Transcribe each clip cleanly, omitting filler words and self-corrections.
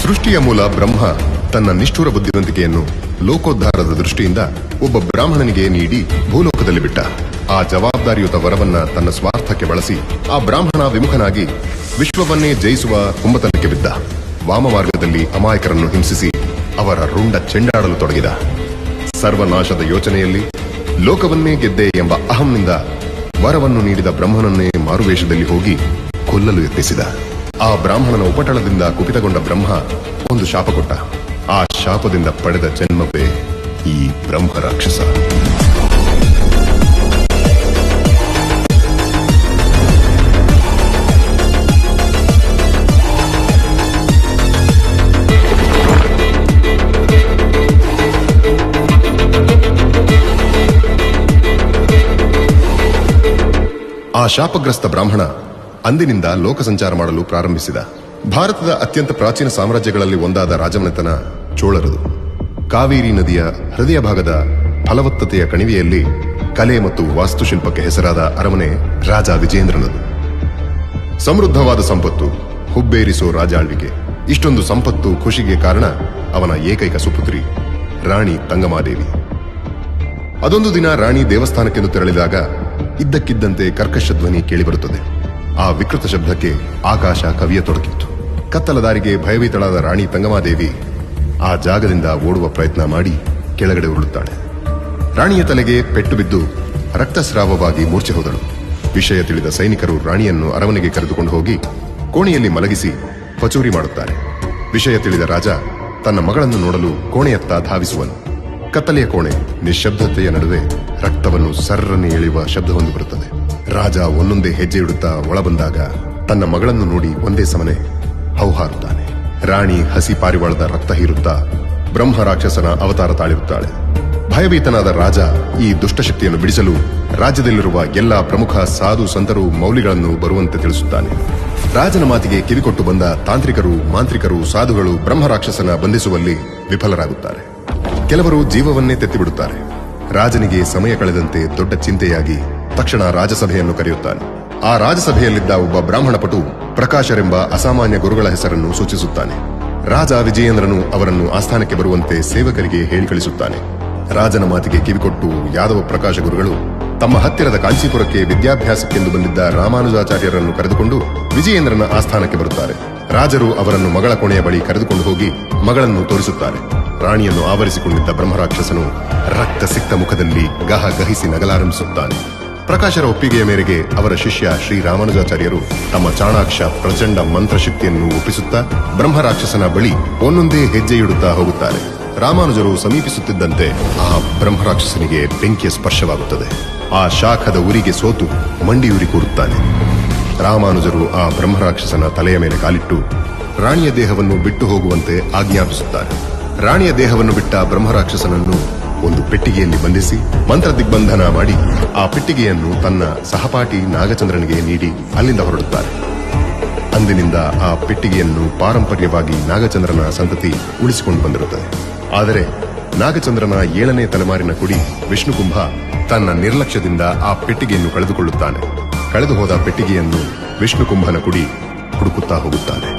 ಸೃಷ್ಟಿಯ ಮೂಲ ಬ್ರಹ್ಮ ತನ್ನ ನಿಷ್ಠುರ ಬುದ್ಧಿವಂತಿಕೆಯನ್ನು ಲೋಕೋದ್ಧಾರದ ದೃಷ್ಟಿಯಿಂದ ಒಬ್ಬ ಬ್ರಾಹ್ಮಣನಿಗೆ ನೀಡಿ ಭೂಲೋಕದಲ್ಲಿ ಬಿಟ್ಟ. ಆ ಜವಾಬ್ದಾರಿಯುತ ವರವನ್ನ ತನ್ನ ಸ್ವಾರ್ಥಕ್ಕೆ ಬಳಸಿ ಆ ಬ್ರಾಹ್ಮಣ ವಿಮುಖನಾಗಿ ವಿಶ್ವವನ್ನೇ ಜಯಿಸುವ ಕುಂಭತನಕ್ಕೆ ಬಿದ್ದ. ವಾಮ ಮಾರ್ಗದಲ್ಲಿ ಅಮಾಯಕರನ್ನು ಹಿಂಸಿಸಿ ಅವರ ರುಂಡ ಚೆಂಡಾಡಲು ತೊಡಗಿದ. ಸರ್ವನಾಶದ ಯೋಚನೆಯಲ್ಲಿ ಲೋಕವನ್ನೇ ಗೆದ್ದೆ ಎಂಬ ಅಹಂನಿಂದ ವರವನ್ನು ನೀಡಿದ ಬ್ರಹ್ಮನನ್ನೇ ಮಾರುವೇಷದಲ್ಲಿ ಹೋಗಿ ಕೊಲ್ಲಲು ಯತ್ನಿಸಿದ. ಆ ಬ್ರಾಹ್ಮಣನ ಉಪಟಳದಿಂದ ಕುಪಿತಗೊಂಡ ಬ್ರಹ್ಮ ಒಂದು ಶಾಪ ಕೊಟ್ಟ. ಆ ಶಾಪದಿಂದ ಪಡೆದ ಜನ್ಮವೇ ಈ ಬ್ರಹ್ಮ ರಾಕ್ಷಸ. ಆ ಶಾಪಗ್ರಸ್ತ ಬ್ರಾಹ್ಮಣ ಅಂದಿನಿಂದ ಲೋಕ ಸಂಚಾರ ಮಾಡಲು ಪ್ರಾರಂಭಿಸಿದ. ಭಾರತದ ಅತ್ಯಂತ ಪ್ರಾಚೀನ ಸಾಮ್ರಾಜ್ಯಗಳಲ್ಲಿ ಒಂದಾದ ರಾಜಮನೆತನ ಚೋಳರದು. ಕಾವೇರಿ ನದಿಯ ಹೃದಯ ಭಾಗದ ಫಲವತ್ತತೆಯ ಕಣಿವೆಯಲ್ಲಿ ಕಲೆ ಮತ್ತು ವಾಸ್ತುಶಿಲ್ಪಕ್ಕೆ ಹೆಸರಾದ ಅರಮನೆ ರಾಜ ವಿಜೇಂದ್ರನದು. ಸಮೃದ್ಧವಾದ ಸಂಪತ್ತು, ಹುಬ್ಬೇರಿಸೋ ರಾಜಾಳ್ವಿಕೆ. ಇಷ್ಟೊಂದು ಸಂಪತ್ತು ಖುಷಿಗೆ ಕಾರಣ ಅವನ ಏಕೈಕ ಸುಪುತ್ರಿ ರಾಣಿ ತಂಗಮಾದೇವಿ. ಅದೊಂದು ದಿನ ರಾಣಿ ದೇವಸ್ಥಾನಕ್ಕೆಂದು ತೆರಳಿದಾಗ ಇದ್ದಕ್ಕಿದ್ದಂತೆ ಕರ್ಕಶ ಧ್ವನಿ ಕೇಳಿಬರುತ್ತದೆ. ಆ ವಿಕೃತ ಶಬ್ದಕ್ಕೆ ಆಕಾಶ ಕವಿಯತೊಡಗಿತ್ತು. ಕತ್ತಲ ದಾರಿಗೆ ಭಯಭೀತಳಾದ ರಾಣಿ ತಂಗಮಾದೇವಿ ಆ ಜಾಗದಿಂದ ಓಡುವ ಪ್ರಯತ್ನ ಮಾಡಿ ಕೆಳಗಡೆ ಉರುಳುತ್ತಾಳೆ. ರಾಣಿಯ ತಲೆಗೆ ಪೆಟ್ಟು ಬಿದ್ದು ರಕ್ತಸ್ರಾವವಾಗಿ ಮೂರ್ಛೆ ಹೋದಳು. ವಿಷಯ ತಿಳಿದ ಸೈನಿಕರು ರಾಣಿಯನ್ನು ಅರಮನೆಗೆ ಕರೆದುಕೊಂಡು ಹೋಗಿ ಕೋಣೆಯಲ್ಲಿ ಮಲಗಿಸಿ ಪಚೂರಿ ಮಾಡುತ್ತಾರೆ. ವಿಷಯ ತಿಳಿದ ರಾಜ ತನ್ನ ಮಗಳನ್ನು ನೋಡಲು ಕೋಣೆಯತ್ತ ಧಾವಿಸುವನು. ಕತ್ತಲೆಯ ಕೋಣೆ, ನಿಶ್ಶಬ್ದತೆಯ ನಡುವೆ ರಕ್ತವನ್ನು ಸರ್ರನೆ ಎಳೆಯುವ ಶಬ್ದವೊಂದು ಬರುತ್ತದೆ. ರಾಜ ಒಂದೊಂದೇ ಹೆಜ್ಜೆ ಇಡುತ್ತಾ ಒಳ ಬಂದಾಗ ತನ್ನ ಮಗಳನ್ನು ನೋಡಿ ಒಂದೇ ಸಮನೆ ಹೌಹಾರುತ್ತಾನೆ. ರಾಣಿ ಹಸಿ ಪಾರಿವಾಳದ ರಕ್ತ ಹೀರುತ್ತಾ ಬ್ರಹ್ಮ ರಾಕ್ಷಸನ ಅವತಾರ ತಾಳಿರುತ್ತಾಳೆ. ಭಯಭೀತನಾದ ರಾಜ ಈ ದುಷ್ಟಶಕ್ತಿಯನ್ನು ಬಿಡಿಸಲು ರಾಜ್ಯದಲ್ಲಿರುವ ಎಲ್ಲಾ ಪ್ರಮುಖ ಸಾಧು ಸಂತರು ಮೌಲಿಗಳನ್ನು ಬರುವಂತೆ ತಿಳಿಸುತ್ತಾನೆ. ರಾಜನ ಮಾತಿಗೆ ಕಿವಿಕೊಟ್ಟು ಬಂದ ತಾಂತ್ರಿಕರು, ಮಾಂತ್ರಿಕರು, ಸಾಧುಗಳು ಬ್ರಹ್ಮ ರಾಕ್ಷಸನ ಬಂಧಿಸುವಲ್ಲಿ ವಿಫಲರಾಗುತ್ತಾರೆ. ಕೆಲವರು ಜೀವವನ್ನೇ ತೆತ್ತಿಬಿಡುತ್ತಾರೆ. ರಾಜನಿಗೆ ಸಮಯ ಕಳೆದಂತೆ ದೊಡ್ಡ ಚಿಂತೆಯಾಗಿ ತಕ್ಷಣ ರಾಜಸಭೆಯನ್ನು ಕರೆಯುತ್ತಾನೆ. ಆ ರಾಜಸಭೆಯಲ್ಲಿದ್ದ ಒಬ್ಬ ಬ್ರಾಹ್ಮಣ ಪಟು ಪ್ರಕಾಶರೆಂಬ ಅಸಾಮಾನ್ಯ ಗುರುಗಳ ಹೆಸರನ್ನು ಸೂಚಿಸುತ್ತಾನೆ. ರಾಜ ವಿಜಯೇಂದ್ರನು ಅವರನ್ನು ಆಸ್ಥಾನಕ್ಕೆ ಬರುವಂತೆ ಸೇವಕರಿಗೆ ಹೇಳಿ ಕಳಿಸುತ್ತಾನೆ. ರಾಜನ ಮಾತಿಗೆ ಕಿವಿಕೊಟ್ಟು ಯಾದವ ಪ್ರಕಾಶ ಗುರುಗಳು ತಮ್ಮ ಹತ್ತಿರದ ಕಾಂಚೀಪುರಕ್ಕೆ ವಿದ್ಯಾಭ್ಯಾಸಕ್ಕೆಂದು ಬಂದಿದ್ದ ರಾಮಾನುಜಾಚಾರ್ಯರನ್ನು ಕರೆದುಕೊಂಡು ವಿಜಯೇಂದ್ರನ ಆಸ್ಥಾನಕ್ಕೆ ಬರುತ್ತಾರೆ. ರಾಜರು ಅವರನ್ನು ಮಗಳ ಕೋಣೆಯ ಬಳಿ ಕರೆದುಕೊಂಡು ಹೋಗಿ ಮಗಳನ್ನು ತೋರಿಸುತ್ತಾರೆ. ರಾಣಿಯನ್ನು ಆವರಿಸಿಕೊಂಡಿದ್ದ ಬ್ರಹ್ಮರಾಕ್ಷಸನು ರಕ್ತ ಸಿಕ್ತ ಮುಖದಲ್ಲಿ ಗಹಿಸಿ ನಗಲಾರಂಭಿಸುತ್ತಾನೆ. ಪ್ರಕಾಶರ ಒಪ್ಪಿಗೆಯ ಮೇರೆಗೆ ಅವರ ಶಿಷ್ಯ ಶ್ರೀ ರಾಮಾನುಜಾಚಾರ್ಯರು ತಮ್ಮ ಚಾಣಾಕ್ಷ ಪ್ರಚಂಡ ಮಂತ್ರಶಕ್ತಿಯನ್ನು ಒಪ್ಪಿಸುತ್ತಾ ಬ್ರಹ್ಮರಾಕ್ಷಸನ ಬಳಿ ಒಂದೊಂದೇ ಹೆಜ್ಜೆ ಇಡುತ್ತಾ ಹೋಗುತ್ತಾರೆ. ರಾಮಾನುಜರು ಸಮೀಪಿಸುತ್ತಿದ್ದಂತೆ ಆ ಬ್ರಹ್ಮರಾಕ್ಷಸನಿಗೆ ಬೆಂಕಿಯ ಸ್ಪರ್ಶವಾಗುತ್ತದೆ. ಆ ಶಾಖದ ಉರಿಗೆ ಸೋತು ಮಂಡಿಯೂರಿ ಕೂರುತ್ತಾನೆ. ರಾಮಾನುಜರು ಆ ಬ್ರಹ್ಮರಾಕ್ಷಸನ ತಲೆಯ ಮೇಲೆ ಕಾಲಿಟ್ಟು ರಾಣಿಯ ದೇಹವನ್ನು ಬಿಟ್ಟು ಹೋಗುವಂತೆ ಆಜ್ಞಾಪಿಸುತ್ತಾರೆ. ರಾಣಿಯ ದೇಹವನ್ನು ಬಿಟ್ಟ ಬ್ರಹ್ಮರಾಕ್ಷಸನನ್ನು ಒಂದು ಪೆಟ್ಟಿಗೆಯಲ್ಲಿ ಬಂಧಿಸಿ ಮಂತ್ರ ದಿಗ್ಬಂಧನ ಮಾಡಿ ಆ ಪೆಟ್ಟಿಗೆಯನ್ನು ತನ್ನ ಸಹಪಾಠಿ ನಾಗಚಂದ್ರನಿಗೆ ನೀಡಿ ಅಲ್ಲಿಂದ ಹೊರಡುತ್ತಾರೆ. ಅಂದಿನಿಂದ ಆ ಪೆಟ್ಟಿಗೆಯನ್ನು ಪಾರಂಪರ್ಯವಾಗಿ ನಾಗಚಂದ್ರನ ಸಂತತಿ ಉಳಿಸಿಕೊಂಡು ಬಂದಿರುತ್ತದೆ. ಆದರೆ ನಾಗಚಂದ್ರನ 7ನೇ ತಲೆಮಾರಿನ ಕುಡಿ ವಿಷ್ಣುಕುಂಭ ತನ್ನ ನಿರ್ಲಕ್ಷ್ಯದಿಂದ ಆ ಪೆಟ್ಟಿಗೆಯನ್ನು ಕಳೆದುಕೊಳ್ಳುತ್ತಾನೆ. ಕಳೆದು ಹೋದ ಪೆಟ್ಟಿಗೆಯನ್ನು ವಿಷ್ಣುಕುಂಭನ ಕುಡಿ ಹುಡುಕುತ್ತಾ ಹೋಗುತ್ತಾನೆ.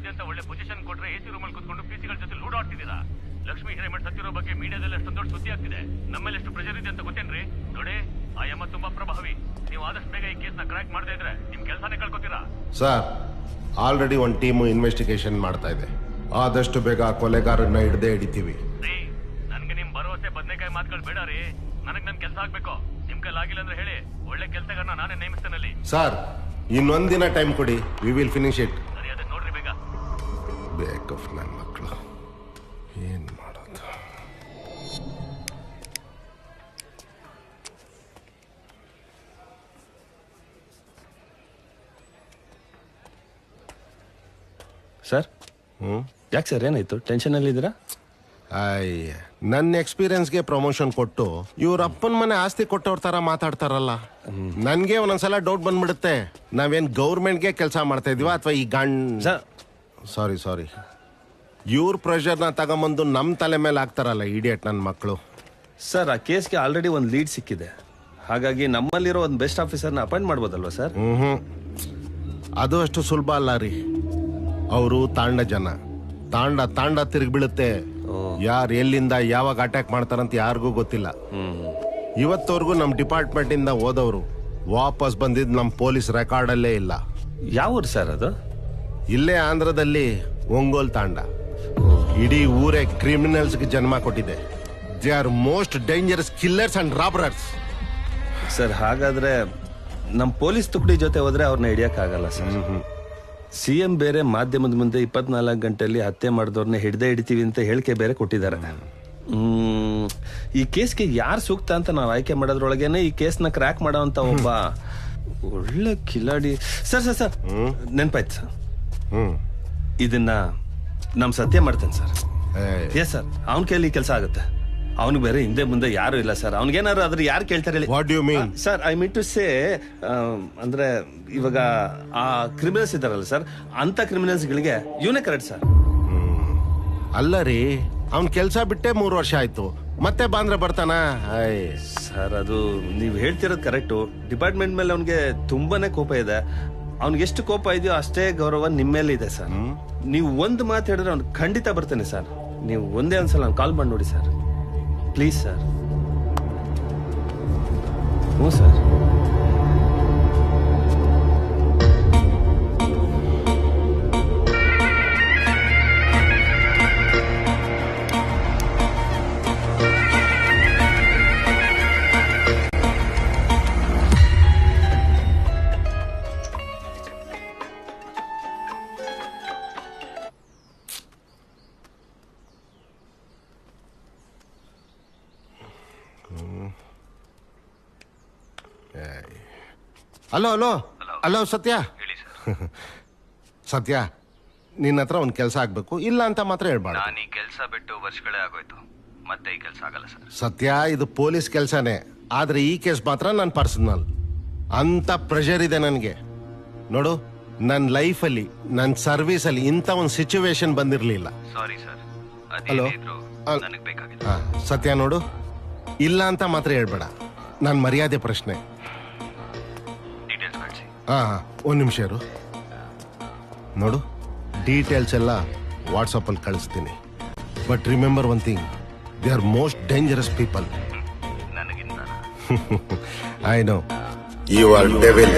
ಇದೆ ಅಂತ ಒಳ್ಳೆ ಪೊಸಿಷನ್ ಕೊಟ್ರೆ ಎಸಿ ರೂಮಲ್ಲಿ ಕೂತ್ಕೊಂಡು ಪಿಸಿಗಳ ಜೊತೆ ಲೂಡ್ ಆಡ್ತಿದ್ದೀರಾ. ಲಕ್ಷ್ಮೀ ಹಿರೇಮಠ್ ಸತ್ತಿರೋ ಬಗ್ಗೆ ಮೀಡಿಯಾದಲ್ಲಿ ಅಷ್ಟೊಂದು ದೊಡ್ಡ ಸುದ್ದಿ ಆಗ್ತಿದೆ. ನಮ್ಮಲ್ಲಿ ಎಷ್ಟು ಪ್ರೆಷರ್ ಇದೆ ಅಂತ ಗೊತ್ತೇನ್ರಿ? ನೋಡಿ, ಆ ಯಮ್ಮ ತುಂಬಾ ಪ್ರಭಾವಿ. ನೀವು ಆದಷ್ಟು ಬೇಗ ಈ ಕೇಸ್ನ ಕ್ರ್ಯಾಕ್ ಮಾಡದೇ ಇದ್ರೆ ನಿಮ್ ಕೆಲಸನೇ ಕಳ್ಕೊತೀರಾ. ಸರ್, ಆಲ್ರೆಡಿ ಒಂದು ಟೀಮು ಇನ್ವೆಸ್ಟಿಗೇಷನ್ ಮಾಡ್ತಾ ಇದೆ. ಆದಷ್ಟು ಬೇಗ ಆ ಕೊಲೆಗಾರನ್ನ ಹಿಡಿತೀವಿ. ರೀ, ನನ್ಗೆ ನಿಮ್ ಭರವಸೆ ಬದನೆಕಾಯಿ ಮಾತುಗಳು ಬೇಡ ರೀ. ನನಗ್ ನನ್ ಕೆಲಸ ಆಗ್ಬೇಕು. ನಿಮ್ ಕೈಲಾಗಿಲ್ಲ ಅಂದ್ರೆ ಹೇಳಿ, ಒಳ್ಳೆ ಕೆಲಸಗಾರನ ನಾನೇ ನೇಮಿಸ್ತೇನಲ್ಲಿ. ಸರ್, ಇನ್ನೊಂದಿನ ಟೈಮ್ ಕೊಡಿ, ವಿ ವಿಲ್ ಫಿನಿಶ್ ಇಟ್. ಸರಿ, ಅದನ್ನ ನೋಡ್ರಿ ಬೇಗ. ಬೇಕಫ್ ನನ್ನ ಮಕ್ಕಳು ಏನ್ ಮಾಡೋದು? ಸರ್, ಯಾಕೆ ಸರ್, ಏನಾಯ್ತು? ಟೆನ್ಷನ್ ಅಲ್ಲಿ ಇದ್ದೀರಾ? ಅಯ್ಯ, ನನ್ನ ಎಕ್ಸ್ಪೀರಿಯನ್ಸ್ಗೆ ಪ್ರಮೋಷನ್ ಕೊಟ್ಟು ಇವ್ರ ಅಪ್ಪನ ಮನೆ ಆಸ್ತಿ ಕೊಟ್ಟವ್ರ ತರ ಮಾತಾಡ್ತಾರಲ್ಲ, ನನ್ಗೆ ಒಂದೊಂದ್ಸಲ ಡೌಟ್ ಬಂದ್ಬಿಡುತ್ತೆ. ನಾವೇನ್ ಗೌರ್ಮೆಂಟ್ಗೆ ಕೆಲಸ ಮಾಡ್ತಾ ಇದೀವ ಅಥವಾ ಈ ಸಾರಿ ಇವ್ರ ಪ್ರೆಷರ್ನ ತಗೊಂಬಂದು ನಮ್ಮ ತಲೆ ಮೇಲೆ ಹಾಕ್ತಾರಲ್ಲ ಇಡಿಯಟ್ ನನ್ನ ಮಕ್ಕಳು. ಸರ್, ಆ ಕೇಸ್ಗೆ ಆಲ್ರೆಡಿ ಒಂದು ಲೀಡ್ ಸಿಕ್ಕಿದೆ. ಹಾಗಾಗಿ ನಮ್ಮಲ್ಲಿರೋ ಒಂದು ಬೆಸ್ಟ್ ಆಫೀಸರ್ನ ಅಪಾಯಿಂಟ್ ಮಾಡ್ಬೋದಲ್ವಾ ಸರ್? ಅದು ಅಷ್ಟು ಸುಲಭ ಅಲ್ಲ ರೀ. ಅವರು ತಾಂಡ ಜನ, ತಾಂಡ ತಿರುಗಿ ಬೀಳುತ್ತೆ. ಯಾರು ಎಲ್ಲಿಂದ ಯಾವಾಗ ಅಟ್ಯಾಕ್ ಮಾಡ್ತಾರಂತ ಯಾರಿಗೂ ಗೊತ್ತಿಲ್ಲ. ಇವತ್ತವರೆಗೂ ನಮ್ಮ ಡಿಪಾರ್ಟ್ಮೆಂಟ್ ಇಂದ ಹೋದವರು ವಾಪಸ್ ಬಂದಿದ್ದು ನಮ್ಮ ಪೊಲೀಸ್ ರೆಕಾರ್ಡಲ್ಲೇ ಇಲ್ಲ. ಯಾವ ಊರು ಸರ್ ಅದು? ಇಲ್ಲೇ ಆಂಧ್ರದಲ್ಲಿ ಒಂಗೋಲ್ ತಾಂಡ. ಇಡೀ ಊರೇ ಕ್ರಿಮಿನಲ್ಸ್ಗೆ ಜನ್ಮ ಕೊಟ್ಟಿದೆ. They are most dangerous killers and robbers. Sir, ಹಾಗಾದ್ರೆ ನಮ್ಮ ಪೊಲೀಸ್ ತುಕಡಿ ಜೊತೆ ಹೋದ್ರೆ ಅವ್ರನ್ನ ಹಿಡಿಯಕ್ಕಾಗಲ್ಲ ಸರ್. ಸಿಎಂ ಬೇರೆ ಮಾಧ್ಯಮದ ಮುಂದೆ 24 ಗಂಟೆಯಲ್ಲಿ ಹತ್ಯೆ ಮಾಡಿದವ್ರನ್ನ ಹಿಡಿತೀವಿ ಅಂತ ಹೇಳಿಕೆ ಬೇರೆ ಕೊಟ್ಟಿದ್ದಾರೆ. ಈ ಕೇಸ್ಗೆ ಯಾರು ಸೂಕ್ತ ಅಂತ ನಾವು ಆಯ್ಕೆ ಮಾಡೋದ್ರೊಳಗೇನೆ ಈ ಕೇಸ್ನ ಕ್ರ್ಯಾಕ್ ಮಾಡೋಂತ ಒಬ್ಬ ಒಳ್ಳೆ ಕಿಲಾಡಿ. ಸರ್, ನೆನ್ಪಾಯ್ತು ಸರ್. ಇದನ್ನ ನಮ್ ಸತ್ಯ ಮಾಡ್ತೇನೆ ಸರ್. ಎಸ್ ಸರ್, ಅವನ ಕೈಲಿ ಕೆಲಸ ಆಗುತ್ತೆ. ಅವನಿಗೆ ಬೇರೆ ಹಿಂದೆ ಮುಂದೆ ಯಾರು ಇಲ್ಲ ಸರ್. ಅವ್ನಿಗೇನಾದ್ರು ಆದ್ರೆ ಯಾರು ಕೇಳ್ತಾರೆ? What do you mean? Sir, I mean to say, ಅಂದ್ರೆ ಇವಾಗ ಆ ಕ್ರಿಮಿನಲ್ಸ್ ಇದಾರಲ್ಲ ಸರ್, ಅಂತ ಕ್ರಿಮಿನಲ್ಸ್ ಗಳಿಗೆ ಇವನೇ ಕರೆಕ್ಟ್ ಸರ್. ಅಲ್ಲ ರೀ, ಅವ್ನ್ ಕೆಲಸ ಬಿಟ್ಟೆ 3 ವರ್ಷ ಆಯ್ತು, ಮತ್ತೆ ಬಾಂದ್ರೆ ಬರ್ತಾನ? ಸರ್, ಅದು ನೀವು ಹೇಳ್ತಿರೋದು ಕರೆಕ್ಟು. ಡಿಪಾರ್ಟ್ಮೆಂಟ್ ಮೇಲೆ ಅವ್ನಿಗೆ ತುಂಬಾನೇ ಕೋಪ ಇದೆ. ಅವ್ನಿಗೆ ಎಷ್ಟು ಕೋಪ ಇದೆಯೋ ಅಷ್ಟೇ ಗೌರವ ನಿಮ್ಮ ಮೇಲೆ ಇದೆ ಸರ್. ನೀವು ಒಂದು ಮಾತು ಹೇಳಿದ್ರೆ ಅವ್ನು ಖಂಡಿತ ಬರ್ತಾನೆ ಸರ್. ನೀವು ಒಂದೇ ಒಂದ್ಸಲ ಕಾಲ್ ಮಾಡಿ ನೋಡಿ ಸರ್, ಪ್ಲೀಸ್ ಸರ್. ಹ್ಞೂ ಸರ್. ಹಲೋ ಸತ್ಯ. ಸತ್ಯ, ನಿನ್ನ ಹತ್ರ ಒಂದು ಕೆಲಸ ಆಗ್ಬೇಕು. ಇಲ್ಲ ಅಂತ ಮಾತ್ರ ಹೇಳ್ಬಾರ್ದು. ನಾನು ಈ ಕೆಲಸ ಬಿಟ್ಟು ವರ್ಷಗಳೇ ಆಗೋಯ್ತು. ಮತ್ತೆ ಈ ಕೆಲಸ ಆಗಲ್ಲ ಸರ್. ಸತ್ಯ, ಇದು ಪೊಲೀಸ್ ಕೆಲಸನೇ. ಆದ್ರೆ ಈ ಕೇಸ್ ಮಾತ್ರ ನನ್ನ ಪರ್ಸನಲ್. ಅಂತ ಪ್ರೆಷರ್ ಇದೆ ನನಗೆ. ನೋಡು, ನನ್ನ ಲೈಫಲ್ಲಿ, ನನ್ನ ಸರ್ವಿಸಲ್ಲಿ ಇಂಥ ಒಂದು ಸಿಚುವೇಶನ್ ಬಂದಿರಲಿಲ್ಲ. Sorry sir. ಹಲೋ, ನನಗೆ ಬೇಕಾಗಿಲ್ಲ. ಸತ್ಯ ನೋಡು, ಇಲ್ಲ ಅಂತ ಮಾತ್ರ ಹೇಳ್ಬೇಡ. ನನ್ನ ಮರ್ಯಾದೆ ಪ್ರಶ್ನೆ. ಡೀಟೇಲ್ಸ್ ಕಳಿಸಿ. ಒಂದು ನಿಮಿಷ ಇರು. ನೋಡು, ಡೀಟೇಲ್ಸ್ ಎಲ್ಲ ವಾಟ್ಸಪ್ಪಲ್ಲಿ ಕಳಿಸ್ತೀನಿ. But remember one thing, they are most dangerous people. ನನಗಿಂತ I know you are devil.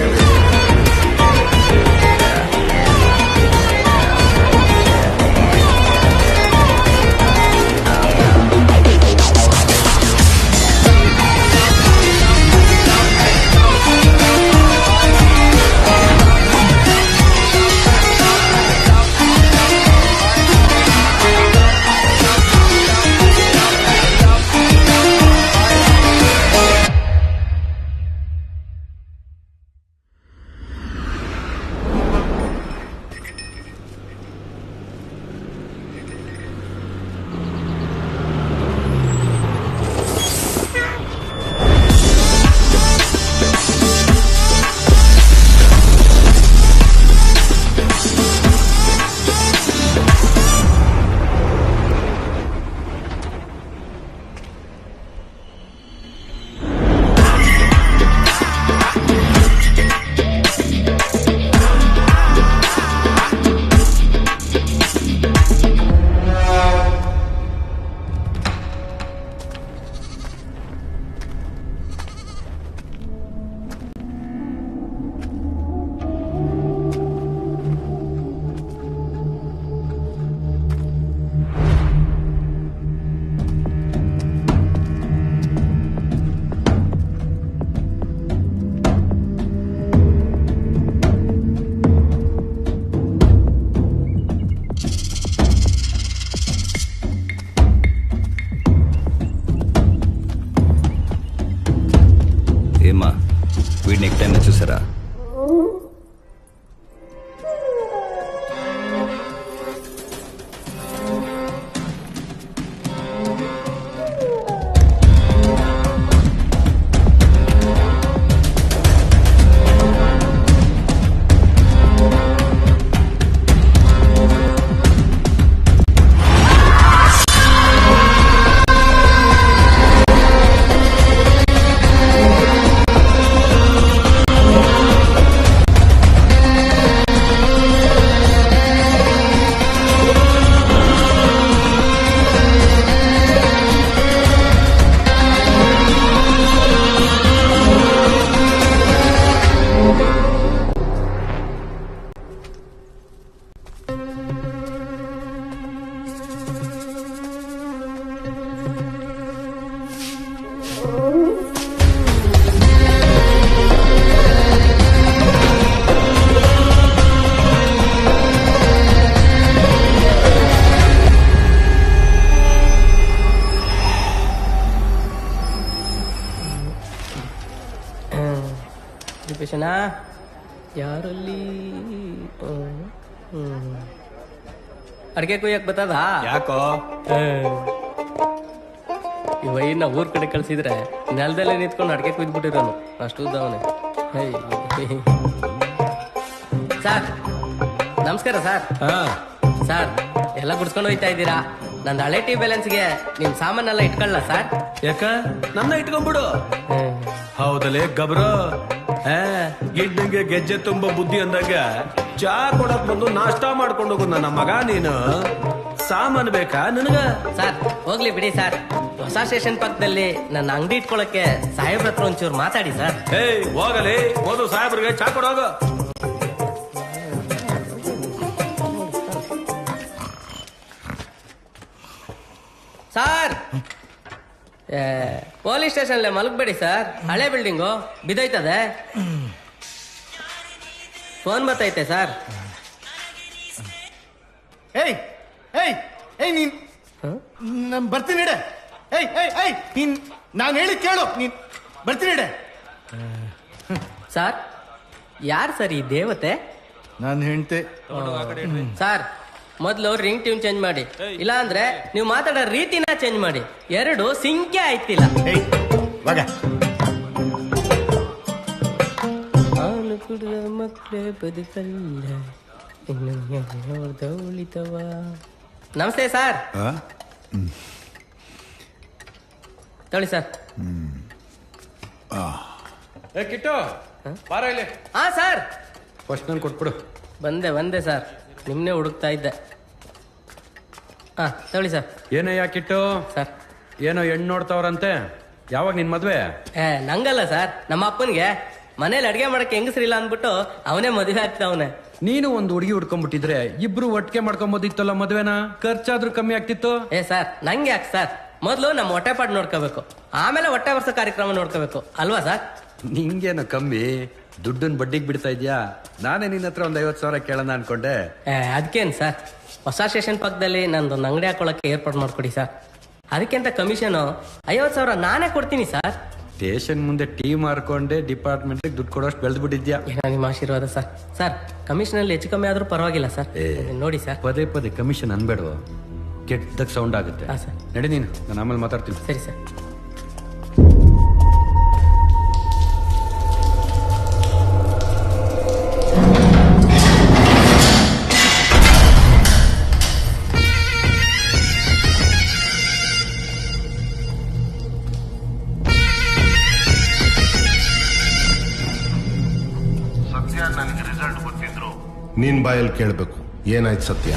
ಸ್ಟೇಷನಾ ಯಾರಲ್ಲಿ ಅಡಿಕೆ ಕೊಯ್ಯಕ್ ಬರ್ತದ ಯಾಕೋ ಇವಯ್ಯನ್ನ ಊರ್ ಕಡೆ ಕಳ್ಸಿದ್ರೆ ನೆಲದಲ್ಲೇ ನಿಂತ್ಕೊಂಡು ಅಡಿಕೆ ಕುಯ್ದ್ಬಿಟ್ಟಿರೋನು ಅಷ್ಟು ಉದ್ದವನೆ ಸರ್ ನಮಸ್ಕಾರ ಸರ್ ಸರ್ ಎಲ್ಲ ಗುಡ್ಸ್ಕೊಂಡು ಹೋಯ್ತಾ ಇದ್ದೀರಾ ನಂದು ಹಳೆ ಟಿ ಬ್ಯಾಲೆನ್ಸ್ಗೆ ನಿಮ್ ಸಾಮಾನೆಲ್ಲ ಇಟ್ಕೊಳ್ಳ ಸರ್ ಯಾಕ ನನ್ನ ಇಟ್ಕೊಂಡ್ಬಿಡು ಹೌದಲೇ ಗಬ್ರು ಗಿಡ್ಡಂಗೆ ಗೆಜ್ಜೆ ತುಂಬಾ ಬುದ್ಧಿ ಅಂದಾಗ ಚಾ ಕೊಡಕ್ ಬಂದು ನಾಷ್ಟ ಮಾಡ್ಕೊಂಡು ಹೋಗು ನನ್ನ ಮಗ ನೀನು ಸಾಮಾನು ಬೇಕಾ ನನಗ ಸರ್ ಹೋಗ್ಲಿ ಬಿಡಿ ಸರ್ ಹೊಸ ಸ್ಟೇಷನ್ ಪಕ್ಕದಲ್ಲಿ ನನ್ನ ಅಂಗಡಿ ಇಟ್ಕೊಳಕ್ಕೆ ಸಾಹೇಬ್ರ ಹತ್ರ ಒಂಚೂರು ಮಾತಾಡಿ ಸರ್ ಹೋಗಲಿ ಹೋದು ಸಾಹೇಬ್ರಿಗೆ ಚಾ ಕೊಡೋಗ ಸರ್ ಪೊಲೀಸ್ ಸ್ಟೇಷನ್ ಮಲಗಬೇಡಿ ಸರ್ ಹಳೆ ಬಿಲ್ಡಿಂಗು ಬಿದ್ದೋಯ್ತದೆ ಫೋನ್ ಬರ್ತೈತೆ ಸರ್ ಏಯ್ ಏಯ್ ಏಯ್ ನೀನ್ ನಾನು ಬರ್ತೀನಿ ಇಡೆ ಏಯ್ ಏಯ್ ಏಯ್ ನೀನ್ ನಾನು ಹೇಳಿ ಕೇಳು ನೀನ್ ಬರ್ತೀನಿ ಇಡೆ ಸರ್ ಯಾರು ಸರ್ ಈ ದೇವತೆ ನಾನು ಹೆಂಡ್ತೆ ಸರ್ ಮೊದಲು ರಿಂಗ್ ಟ್ಯೂನ್ ಚೇಂಜ್ ಮಾಡಿ ಇಲ್ಲ ಅಂದ್ರೆ ನೀವು ಮಾತಾಡೋ ರೀತಿನ ಚೇಂಜ್ ಮಾಡಿ ಎರಡು ಸಿಂಕೆ ಆಯ್ತಿಲ್ಲ ಏಯ್ ವಾಗ ಅವನು ಕುಡಿದ ಮಕ್ಕಳೇ ಬದುಕಲ್ಲ ಉಳಿತವ ನಮಸ್ತೆ ಸರ್ ತೊಳಿ ಸರ್ ಕಿಟ್ಟು ಬಾರ ಇಲ್ಲಿ ಹಾ ಸರ್ ಫಸ್ಟ್ ನಾನು ಕೊಟ್ಬಿಡು ಬಂದೆ ಸರ್ ನಿಮ್ನೆ ಹುಡುಕ್ತಾ ಇದ್ದೆ ಹಾ ತೊಳಿ ಸರ್ ಏನಯ್ಯ ಕಿಟ್ಟು ಸರ್ ಏನೋ ಹೆಣ್ಣು ನೋಡ್ತಾವ್ರಂತೆ ಯಾವಾಗ ನಿನ್ ಮದ್ವೆ ನಂಗಲ್ಲ ಸರ್ ನಮ್ಮ ಅಪ್ಪನ್ಗೆ ಮನೇಲಿ ಅಡ್ಗೆ ಮಾಡಕ್ಕೆ ಹೆಂಗಸ್ರಿಲ್ಲ ಅಂದ್ಬಿಟ್ಟು ಅವನೇ ಮದುವೆ ಆಗ್ತಾವನೆ ನೀನು ಒಂದು ಹುಡುಗಿ ಹುಡ್ಕೊಂಡ್ಬಿಟ್ಟಿದ್ರೆ ಇಬ್ರು ಒಟ್ಟಿಗೆ ಮಾಡ್ಕೊಂಬೋದಿತ್ತಲ್ಲ ಮದ್ವೆನ ಖರ್ಚಾದ್ರೂ ಕಮ್ಮಿ ಆಗ್ತಿತ್ತು ಸರ್ ನಂಗೆ ಯಾಕೆ ಸರ್ ಮೊದಲು ನಮ್ಮ ಹೊಟ್ಟೆಪಾಡು ನೋಡ್ಕೋಬೇಕು ಆಮೇಲೆ ಹೊಟ್ಟೆ ವರ್ಷ ಕಾರ್ಯಕ್ರಮ ನೋಡ್ಕೋಬೇಕು ಅಲ್ವಾ ಸರ್ ನಿಂಗೇನು ಕಮ್ಮಿ ದುಡ್ಡನ್ ಬಡ್ಡಿಗೆ ಬಿಡ್ತಾ ಇದ್ಯಾ ನಾನೇ ನಿನ್ನ ಹತ್ರ ಒಂದ್ 50,000 ಕೇಳೋಣ ಅನ್ಕೊಂಡೆ ಅದಕ್ಕೇನು ಸರ್ ಹೊಸ ಸ್ಟೇಷನ್ ಪಕ್ಕದಲ್ಲಿ ನಂದೊಂದು ಅಂಗಡಿ ಹಾಕೊಳಕ್ಕೆ ಏರ್ಪಾಡು ಮಾಡ್ಕೊಡಿ ಸರ್ ಅದಕ್ಕಿಂತ ಕಮಿಷನು 50,000 ನಾನೇ ಕೊಡ್ತೀನಿ ಸರ್ ಸ್ಟೇಷನ್ ಮುಂದೆ ಟೀ ಮಾರ್ಕೊಂಡೆ ಡಿಪಾರ್ಟ್ಮೆಂಟ್ ದುಡ್ಡು ಕೊಡೋಷ್ಟು ಬೆಳೆದ್ಬಿಟ್ಟಿದ್ಯಾ ಏನೋ ನಿಮ್ಮ ಆಶೀರ್ವಾದ ಸರ್ ಸರ್ ಕಮಿಷನಲ್ಲಿ ಹೆಚ್ಚು ಕಮ್ಮಿ ಆದ್ರೂ ಪರವಾಗಿಲ್ಲ ಸರ್ ನೋಡಿ ಸರ್ ಪದೇ ಪದೇ ಕಮಿಷನ್ ಅನ್ಬೇಡ ಕೆಟ್ಟದಾಗ ಸೌಂಡ್ ಆಗುತ್ತೆ ಹಾ, ಸರ್. ನಡಿ ನೀನು ನಾನು ಆಮೇಲೆ ಮಾತಾಡ್ತೀನಿ ಸರಿ ಸರ್ ನಿನ್ ಬಾಯಲ್ಲಿ ಕೇಳ್ಬೇಕು ಏನಾಯ್ತು ಸತ್ಯ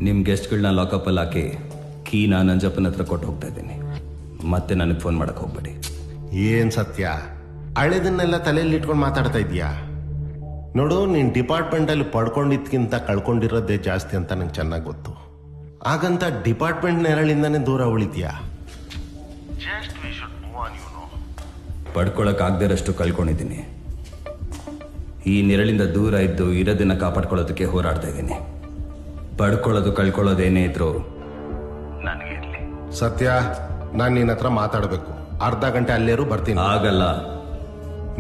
ನಿಮ್ಮ ಗೆಸ್ಟ್ಗಳನ್ನ ಲಾಕಪ್ಪಲ್ಲಿ ಹಾಕಿ ಕೀನ ನಂಜಪ್ಪನ ಹತ್ರ ಕೊಟ್ಟು ಹೋಗ್ತಾ ಇದ್ದೀನಿ ಮತ್ತೆ ನನಗೆ ಫೋನ್ ಮಾಡಕ್ಕೆ ಹೋಗ್ಬೇಡಿ ಏನ್ ಸತ್ಯ ಹಳೆದನ್ನೆಲ್ಲ ತಲೆಯಲ್ಲಿ ಇಟ್ಕೊಂಡು ಮಾತಾಡ್ತಾ ಇದೀಯಾ ನೋಡು ನೀನ್ ಡಿಪಾರ್ಟ್ಮೆಂಟ್ ಅಲ್ಲಿ ಪಡ್ಕೊಂಡಿದ್ಕಿಂತ ಕಳ್ಕೊಂಡಿರೋದೇ ಜಾಸ್ತಿ ಅಂತ ನಂಗೆ ಚೆನ್ನಾಗಿ ಗೊತ್ತು ಹಾಗಂತ ಡಿಪಾರ್ಟ್ಮೆಂಟ್ ನೆರಳಿಂದಾನೇ ದೂರ ಉಳಿತೀಯಾ ಪಡ್ಕೊಳಕ್ಕಾಗದಿರಷ್ಟು ಕಳ್ಕೊಂಡಿದ್ದೀನಿ ಈ ನೆರಳಿಂದ ದೂರ ಇದ್ದು ಇರೋದನ್ನ ಕಾಪಾಡ್ಕೊಳ್ಳೋದಕ್ಕೆ ಹೋರಾಡ್ತಾ ಇದ್ದೀನಿ ಪಡ್ಕೊಳ್ಳೋದು ಕಳ್ಕೊಳ್ಳೋದೇನೇ ಇದ್ರು ನನಗೆ ಇರಲಿ ಸತ್ಯ ನಾನು ನಿನ್ನ ಹತ್ರ ಮಾತಾಡಬೇಕು ಅರ್ಧ ಗಂಟೆ ಅಲ್ಲೇರು ಬರ್ತೀನಿ ಆಗಲ್ಲ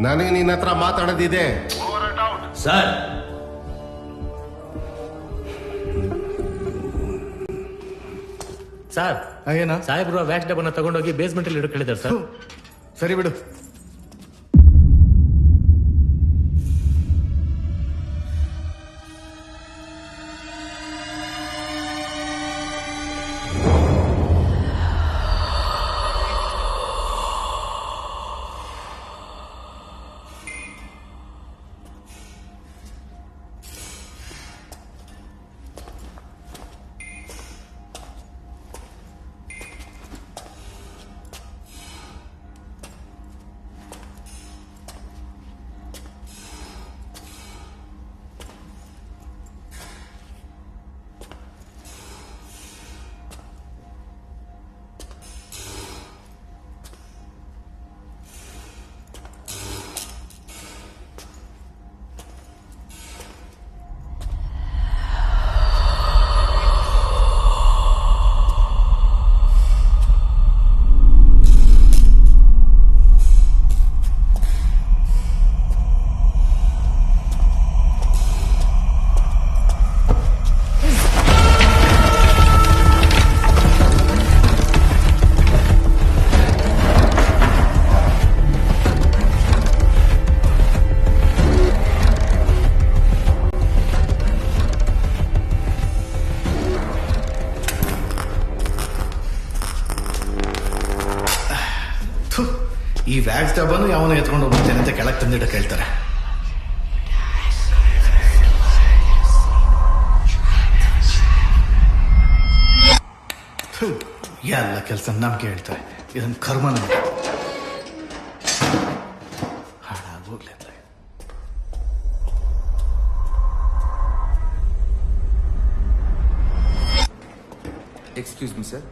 ನನಗೆ ನಿನ್ನ ಹತ್ರ ಮಾತಾಡೋದಿದೆ ಸರ್ ಸರ್ ಏನ ಸಾಹೇಬ್ರು ವ್ಯಾಕ್ಸ್ ಡಬ್ಬನ ತಗೊಂಡೋಗಿ ಬೇಸ್ಮೆಂಟ್ ಅಲ್ಲಿ ಇಡಕ್ಕೆ ಸರ್. ಸರಿ ಬಿಡು. ಈ ವ್ಯಾಕ್ಸ್ ಡಬ್ಬನು ಯಾವನ ಎತ್ಕೊಂಡು ಹೋಗ್ತೇನೆ ಅಂತ ಕೆಳಗೆ ತಂದಿಡ ಕೇಳ್ತಾರೆ. ಎಲ್ಲ ಕೆಲಸ ನಮ್ಗೆ ಹೇಳ್ತಾರೆ. ಇದನ್ನ ಕರ್ಮ ನಮ್ಗೆ ಹಾಳಾಗೋಗ್ಲಿ. Excuse me sir.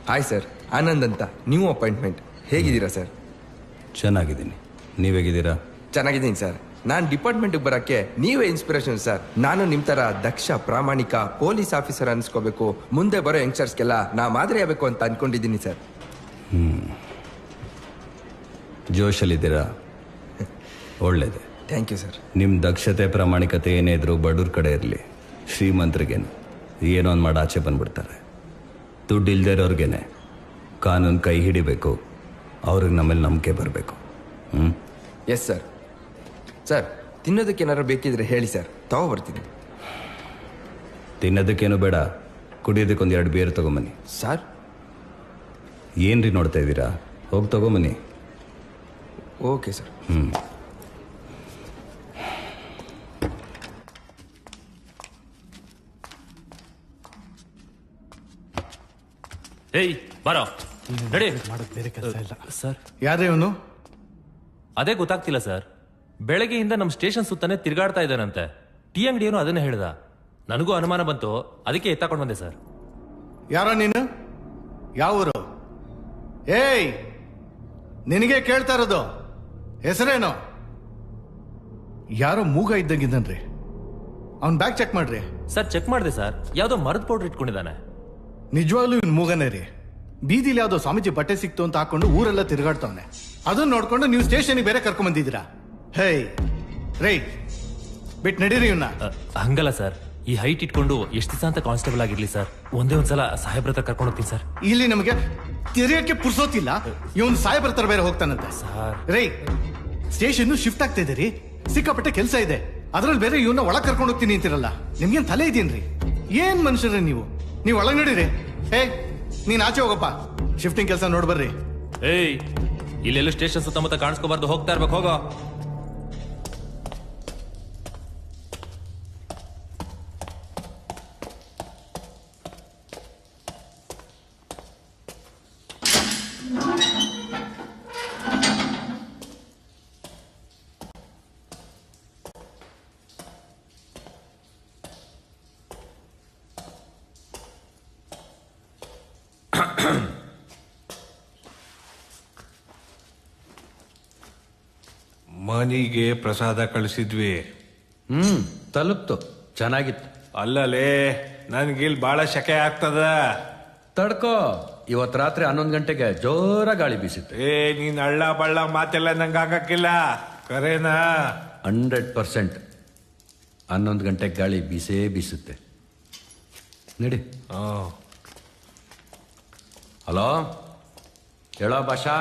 Hi sir, Anand ಅಂತ, ನ್ಯೂ ಅಪಾಯಿಂಟ್ಮೆಂಟ್. ಹೇಗಿದ್ದೀರಾ ಸರ್? ಚೆನ್ನಾಗಿದ್ದೀನಿ, ನೀವು ಹೇಗಿದ್ದೀರಾ? ಚೆನ್ನಾಗಿದ್ದೀನಿ ಸರ್. ನಾನು ಡಿಪಾರ್ಟ್ಮೆಂಟ್ಗೆ ಬರೋಕ್ಕೆ ನೀವೇ ಇನ್ಸ್ಪಿರೇಷನ್ ಸರ್. ನಾನು ನಿಮ್ಮ ಥರ ದಕ್ಷ ಪ್ರಾಮಾಣಿಕ ಪೊಲೀಸ್ ಆಫೀಸರ್ ಅನ್ಸ್ಕೋಬೇಕು, ಮುಂದೆ ಬರೋ ಯಂಗ್ಸ್ಟರ್ಸ್ಗೆಲ್ಲ ನಾ ಮಾದರಿ ಆಗಬೇಕು ಅಂತ ಅನ್ಕೊಂಡಿದ್ದೀನಿ ಸರ್. ಜೋಶಲ್ಲಿದ್ದೀರಾ? ಒಳ್ಳೇದೆ. Thank you sir. ನಿಮ್ಮ ದಕ್ಷತೆ ಪ್ರಾಮಾಣಿಕತೆ ಏನೇ ಇದ್ರು ಬಡವ್ರ ಕಡೆ ಇರಲಿ, ಶ್ರೀಮಂತರಿಗೇನು ಏನೋ ಒಂದು ಮಾಡಿ ಆಚೆ ಬಂದ್ಬಿಡ್ತಾರೆ. ದುಡ್ಡು ಇಲ್ಲದೆ ಇರೋರ್ಗೇನೆ ಕಾನೂನು ಕೈ ಹಿಡಿಬೇಕು, ಅವ್ರಿಗೆ ನಮ್ಮಲ್ಲಿ ನಂಬಿಕೆ ಬರಬೇಕು. Yes sir. ಸರ್, ತಿನ್ನೋದಕ್ಕೆ ಏನಾರು ಬೇಕಿದ್ರೆ ಹೇಳಿ ಸರ್, ತಗೊಬರ್ತೀನಿ. ತಿನ್ನೋದಕ್ಕೇನು ಬೇಡ, ಕುಡಿಯೋದಕ್ಕೊಂದು 2 ಬಿಯರ್ ತಗೊಂಬನ್ನಿ. ಸರ್ ಏನ್ರಿ ನೋಡ್ತಾ ಇದ್ದೀರಾ? ಹೋಗಿ ತಗೊಂಬನ್ನಿ. Okay sir. ಏಯ್ ಬಾರೋ ನಡಿ. ಮಾಡೋದು ಬೇರೆ ಕೆಲಸ ಇಲ್ಲ ಸರ್. ಯಾರೇ ಇವನು? ಅದೇ ಗೊತ್ತಾಗ್ತಿಲ್ಲ ಸರ್. ಬೆಳಗ್ಗೆಯಿಂದ ನಮ್ಮ ಸ್ಟೇಷನ್ ಸುತ್ತಾನೆ ತಿರುಗಾಡ್ತಾ ಇದ್ದಾನಂತೆ. ಟೀ ಅಂಗಡಿಯೇನು ಅದನ್ನೇ ಹೇಳ್ದ. ನನಗೂ ಅನುಮಾನ ಬಂತು, ಅದಕ್ಕೆ ಎತ್ತಾಕೊಂಡು ಬಂದೆ ಸರ್. ಯಾರೋ ನೀನು? ಯಾವ ಊರು? ಏಯ್, ನಿನಗೆ ಕೇಳ್ತಾ ಇರೋದು. ಹೆಸರೇನು? ಯಾರೋ ಮೂಗ ಇದ್ದಂಗಿದ್ದನ್ರಿ. ಅವ್ನ್ ಬ್ಯಾಗ್ ಚೆಕ್ ಮಾಡ್ರಿ. ಸರ್ ಚೆಕ್ ಮಾಡಿದೆ ಸರ್, ಯಾವ್ದೋ ಮರದ ಪೌಡರ್ ಇಟ್ಕೊಂಡಿದ್ದಾನೆ. ನಿಜವಾಗ್ಲೂ ಇವ್ನ ಮೂಗನೇ ರೀ. ಬೀದಿಲಿ ಯಾವ್ದೋ ಸ್ವಾಮೀಜಿ ಬಟ್ಟೆ ಸಿಕ್ತು ಅಂತ ಹಾಕೊಂಡು ಊರೆಲ್ಲ ತಿರುಗಾಡ್ತಾವನೆ. ಅದನ್ನ ನೋಡ್ಕೊಂಡು ನೀವು ಸ್ಟೇಷನ್ಗೆ ಬೇರೆ ಕರ್ಕೊಂಡ್ ಬಂದಿದ್ದೀರಾ. ಹೇಯ್ ರೈ, ಬಿಟ್ ನಡೀರಿ ಇವನ್ನ. ಹಂಗಲ್ಲ ಸರ್, ಈ ಹೈಟ್ ಇಟ್ಕೊಂಡು ಎಷ್ಟು ದಿವಸ ಅಂತ ಕಾನ್ಸ್ಟೇಬಲ್ ಆಗಿರ್ಲಿ ಸರ್, ಒಂದೇ ಒಂದ್ಸಲ ಸಾಹೇಬ್ರ ಹತ್ರ ಕರ್ಕೊಂಡು ಹೋಗ್ತೀನಿ ಸರ್. ಇಲ್ಲಿ ನಮಗೆ ತಿರುಗಕ್ಕೆ ಪುರ್ಸೋತಿಲ್ಲ, ಇವನ್ ಸಾಹೇಬ್ರ ಹತ್ರ ಬೇರೆ ಹೋಗ್ತಾನಂತೆ. ರೈ, ಸ್ಟೇಷನ್ ಶಿಫ್ಟ್ ಆಗ್ತಾ ಇದೆ ರೀ, ಸಿಕ್ಕಾಪಟ್ಟೆ ಕೆಲಸ ಇದೆ. ಅದ್ರಲ್ಲಿ ಬೇರೆ ಇವನ್ನ ಒಳಗ್ ಕರ್ಕೊಂಡು ಹೋಗ್ತೀನಿ ಅಂತಿರಲ್ಲ. ನಿಮ್ಗೇನ್ ತಲೆ ಇದೀನ್ರಿ? ಏನ್ ಮನುಷ್ಯರೇ ನೀವು? ನೀವು ಒಳಗ್ ನಡೀರಿ. ಹೇ, ನೀನ್ ಆಚೆ ಹೋಗಪ್ಪ, ಶಿಫ್ಟಿಂಗ್ ಕೆಲಸ ನೋಡ್ಬರ್ರಿ. ಏಯ್, ಇಲ್ಲೆಲ್ಲೂ ಸ್ಟೇಷನ್ ಸುತ್ತಮುತ್ತ ಕಾಣಿಸ್ಕೋಬಾರ್ದು, ಹೋಗ್ತಾ ಇರ್ಬೇಕು, ಹೋಗೋ. ಮನಿಗೆ ಪ್ರಸಾದ ಕಳಿಸಿದ್ವಿ. ತಲುಪ್ತು, ಚೆನ್ನಾಗಿತ್ತು. ಅಲ್ಲಲೇ, ನನ್ಗಿಲ್ ಬಹಳ ಶಕೆ ಆಗ್ತದ. ತಡ್ಕೋ, ಇವತ್ ರಾತ್ರಿ 11 ಗಂಟೆಗೆ ಜೋರ ಗಾಳಿ ಬೀಸಿತ್ತು. ನೀನ್ ಅಳ್ಳ ಬಳ್ಳ ಮಾತೆಲ್ಲ ನಂಗೆ ಆಗಕ್ಕಿಲ್ಲ, ಕರೇನಾ? 100%. 11 ಗಂಟೆಗೆ ಗಾಳಿ ಬೀಸೇ ಬೀಸುತ್ತೆ. ನಡಿ. ಹಲೋ, ಹೇಳೋ ಭಾಷಾ,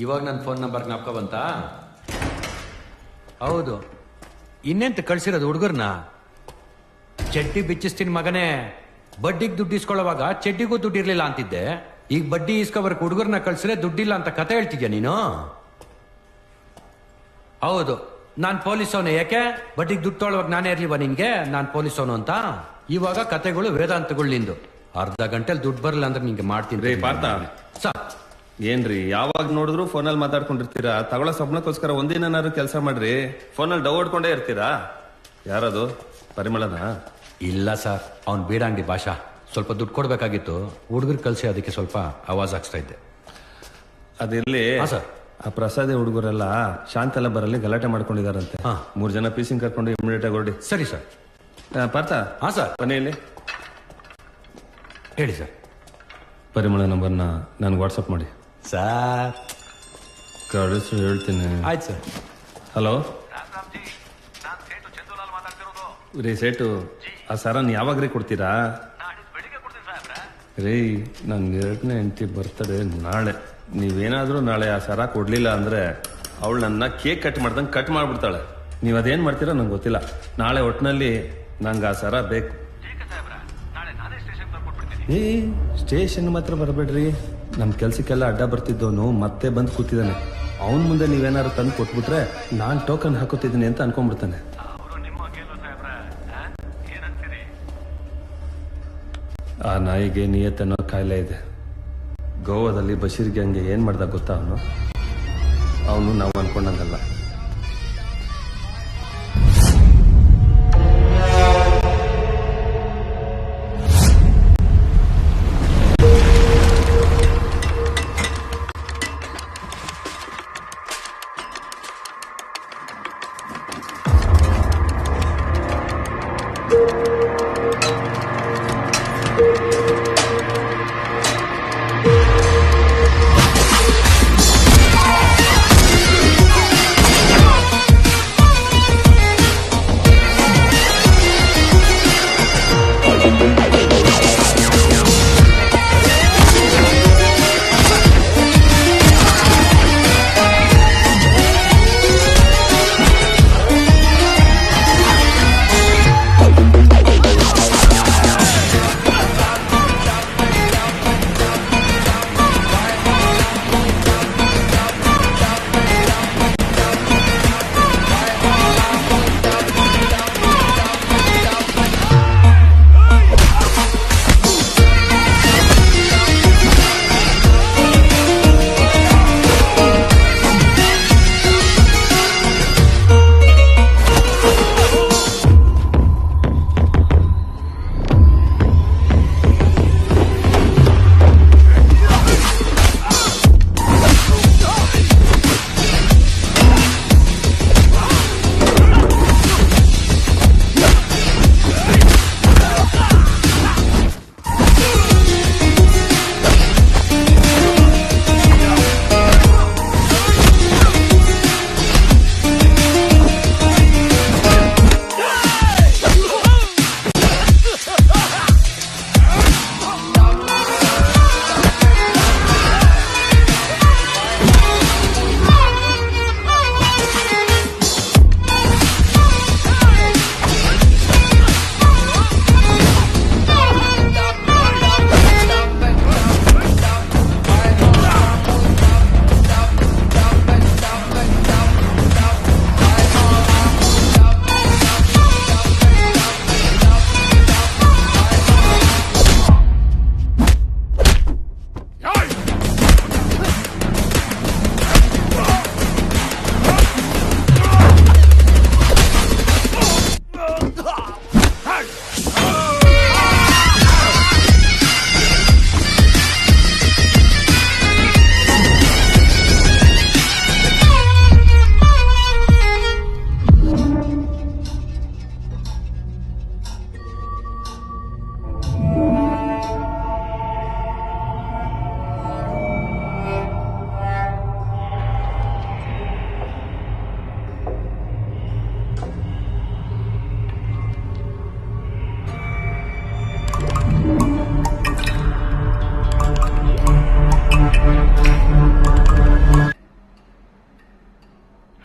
ಇವಾಗ ನನ್ನ ಫೋನ್ ನಂಬರ್ ಜ್ಞಾಪಕ ಬಂತಾ? ಹೌದು. ಇನ್ನೆಂತ ಕಳ್ಸಿರೋದು ಹುಡುಗರ್ನ? ಚಡ್ಡಿ ಬಿಚ್ಚಿಸ್ತೀನಿ ಮಗನೇ. ಬಡ್ಡಿಗೆ ದುಡ್ಡು ಇಸ್ಕೊಳ್ಳೋವಾಗ ಚಡ್ಡಿಗೂ ದುಡ್ಡು ಇರ್ಲಿಲ್ಲ ಅಂತಿದ್ದೆ. ಈಗ ಬಡ್ಡಿ ಇಸ್ಕೋಬರ್ಕ್ ಹುಡುಗರ್ನ ಕಳ್ಸಿದ್ರೆ ದುಡ್ಡಿಲ್ಲ ಅಂತ ಕತೆ ಹೇಳ್ತಿದ್ಯಾ ನೀನು? ಹೌದು, ನಾನ್ ಪೊಲೀಸ್ ಅವನೇ. ಯಾಕೆ? ಬಡ್ಡಿಗೆ ದುಡ್ಡು ತೊಗೊಳ್ಳುವಾಗ ನಾನೇ ಇರ್ಲಿವ ನಿನ್ಗೆ ನಾನ್ ಪೊಲೀಸ್ ಅವನು ಅಂತ? ಇವಾಗ ಕತೆಗಳು ವೇದಾಂತಗಳು ನಿಂದು. ಅರ್ಧ ಗಂಟೆಲಿ ದುಡ್ಡು ಬರಲ್ಲ ಅಂದ್ರೆ ನಿಂಗೆ ಮಾಡ್ತೀನಿ. ರೀ ಪಾರ್ಥ, ಏನ್ರಿ ಯಾವಾಗ ನೋಡಿದ್ರು ಫೋನಲ್ಲಿ ಮಾತಾಡ್ಕೊಂಡಿರ್ತೀರಾ? ತಗೊಳ್ಳೋ ಸ್ವಪ್ನಕ್ಕೋಸ್ಕರ ಒಂದಿನಾರು ಕೆಲಸ ಮಾಡ್ರಿ. ಫೋನಲ್ಲಿ ಡವ್ ಹೊಡ್ಕೊಂಡೇ ಇರ್ತೀರಾ? ಯಾರದು? ಪರಿಮಳನಾ? ಇಲ್ಲ ಸರ್, ಅವ್ನ್ ಬೀಡಂಗಡಿ ಭಾಷಾ. ಸ್ವಲ್ಪ ದುಡ್ಡು ಕೊಡ್ಬೇಕಾಗಿತ್ತು, ಹುಡುಗರು ಕಲ್ಸಿ ಅದಕ್ಕೆ ಸ್ವಲ್ಪ ಆವಾಜ್ ಹಾಕ್ಸ್ತಾ ಇದ್ದೆ. ಅದಿರ್ಲಿ ಸರ್. ಆ ಪ್ರಸಾದಿ ಹುಡುಗರೆಲ್ಲ ಶಾಂತೆಲ್ಲ ಬರಲಿ ಗಲಾಟೆ ಮಾಡ್ಕೊಂಡಿದಾರಂತೆ. 3 ಜನ ಪೀಸಿಂಗ್ ಕರ್ಕೊಂಡು ಇಮಿಡಿಯೇಟ್ ಆಗಿ ಹೊರಡಿ. ಸರಿ ಸರ್. ಪಾರ್ಥ, ಸರ್ ಮನೆಯಲ್ಲಿ ಹೇಳಿ ಸರ್. ಪರಿಮಳ ನಂಬರ್ನ ನನ್ಗೆ ವಾಟ್ಸಪ್ ಮಾಡಿ ಸರ್. ಕಳಿಸು, ಹೇಳ್ತೀನಿ. ಆಯ್ತು ಸರ್. ಹಲೋ ರೀ ಸೇಟು, ಆ ಸರನ್ ಯಾವಾಗ ರೀ ಕೊಡ್ತೀರಾ? ರೀ ನನ್ನ 2ನೇ ಹೆಂಡತಿ ಬರ್ತಡೆ ನಾಳೆ. ನೀವೇನಾದ್ರೂ ನಾಳೆ ಆ ಸರ ಕೊಡ್ಲಿಲ್ಲ ಅಂದ್ರೆ ಅವಳು ನನ್ನ ಕೇಕ್ ಕಟ್ ಮಾಡ್ದಂಗೆ ಕಟ್ ಮಾಡ್ಬಿಡ್ತಾಳೆ. ನೀವು ಅದೇನ್ ಮಾಡ್ತೀರೋ ನಂಗೆ ಗೊತ್ತಿಲ್ಲ. ನಾಳೆ ಒಟ್ಟಿನಲ್ಲಿ ನಂಗೆ ಆ ಸರ ಬೇಕು. ಏ ಸ್ಟೇಷನ್ ಮಾತ್ರ ಬರಬೇಡ್ರಿ. ನಮ್ಮ ಕೆಲ್ಸಕ್ಕೆಲ್ಲ ಅಡ್ಡ ಬರ್ತಿದ್ದವನು ಮತ್ತೆ ಬಂದು ಕೂತಿದ್ದಾನೆ. ಅವನ ಮುಂದೆ ನೀವೇನಾದ್ರು ತಂದು ಕೊಟ್ಬಿಟ್ರೆ ನಾನು ಟೋಕನ್ ಹಾಕೋತಿದ್ದೀನಿ ಅಂತ ಅನ್ಕೊಂಡ್ಬಿಡ್ತಾನೆ. ಆ ನಾಯಿಗೆ ನಿಯತ್ ಅನ್ನೋ ಕಾಯಿಲೆ ಇದೆ. ಗೋವಾದಲ್ಲಿ ಬಶೀರ್ಗೆ ಹಂಗೆ ಏನ್ ಮಾಡ್ದ ಗೊತ್ತಾ? ಅವನು ನಾವು ಅನ್ಕೊಂಡಂಗಲ್ಲ.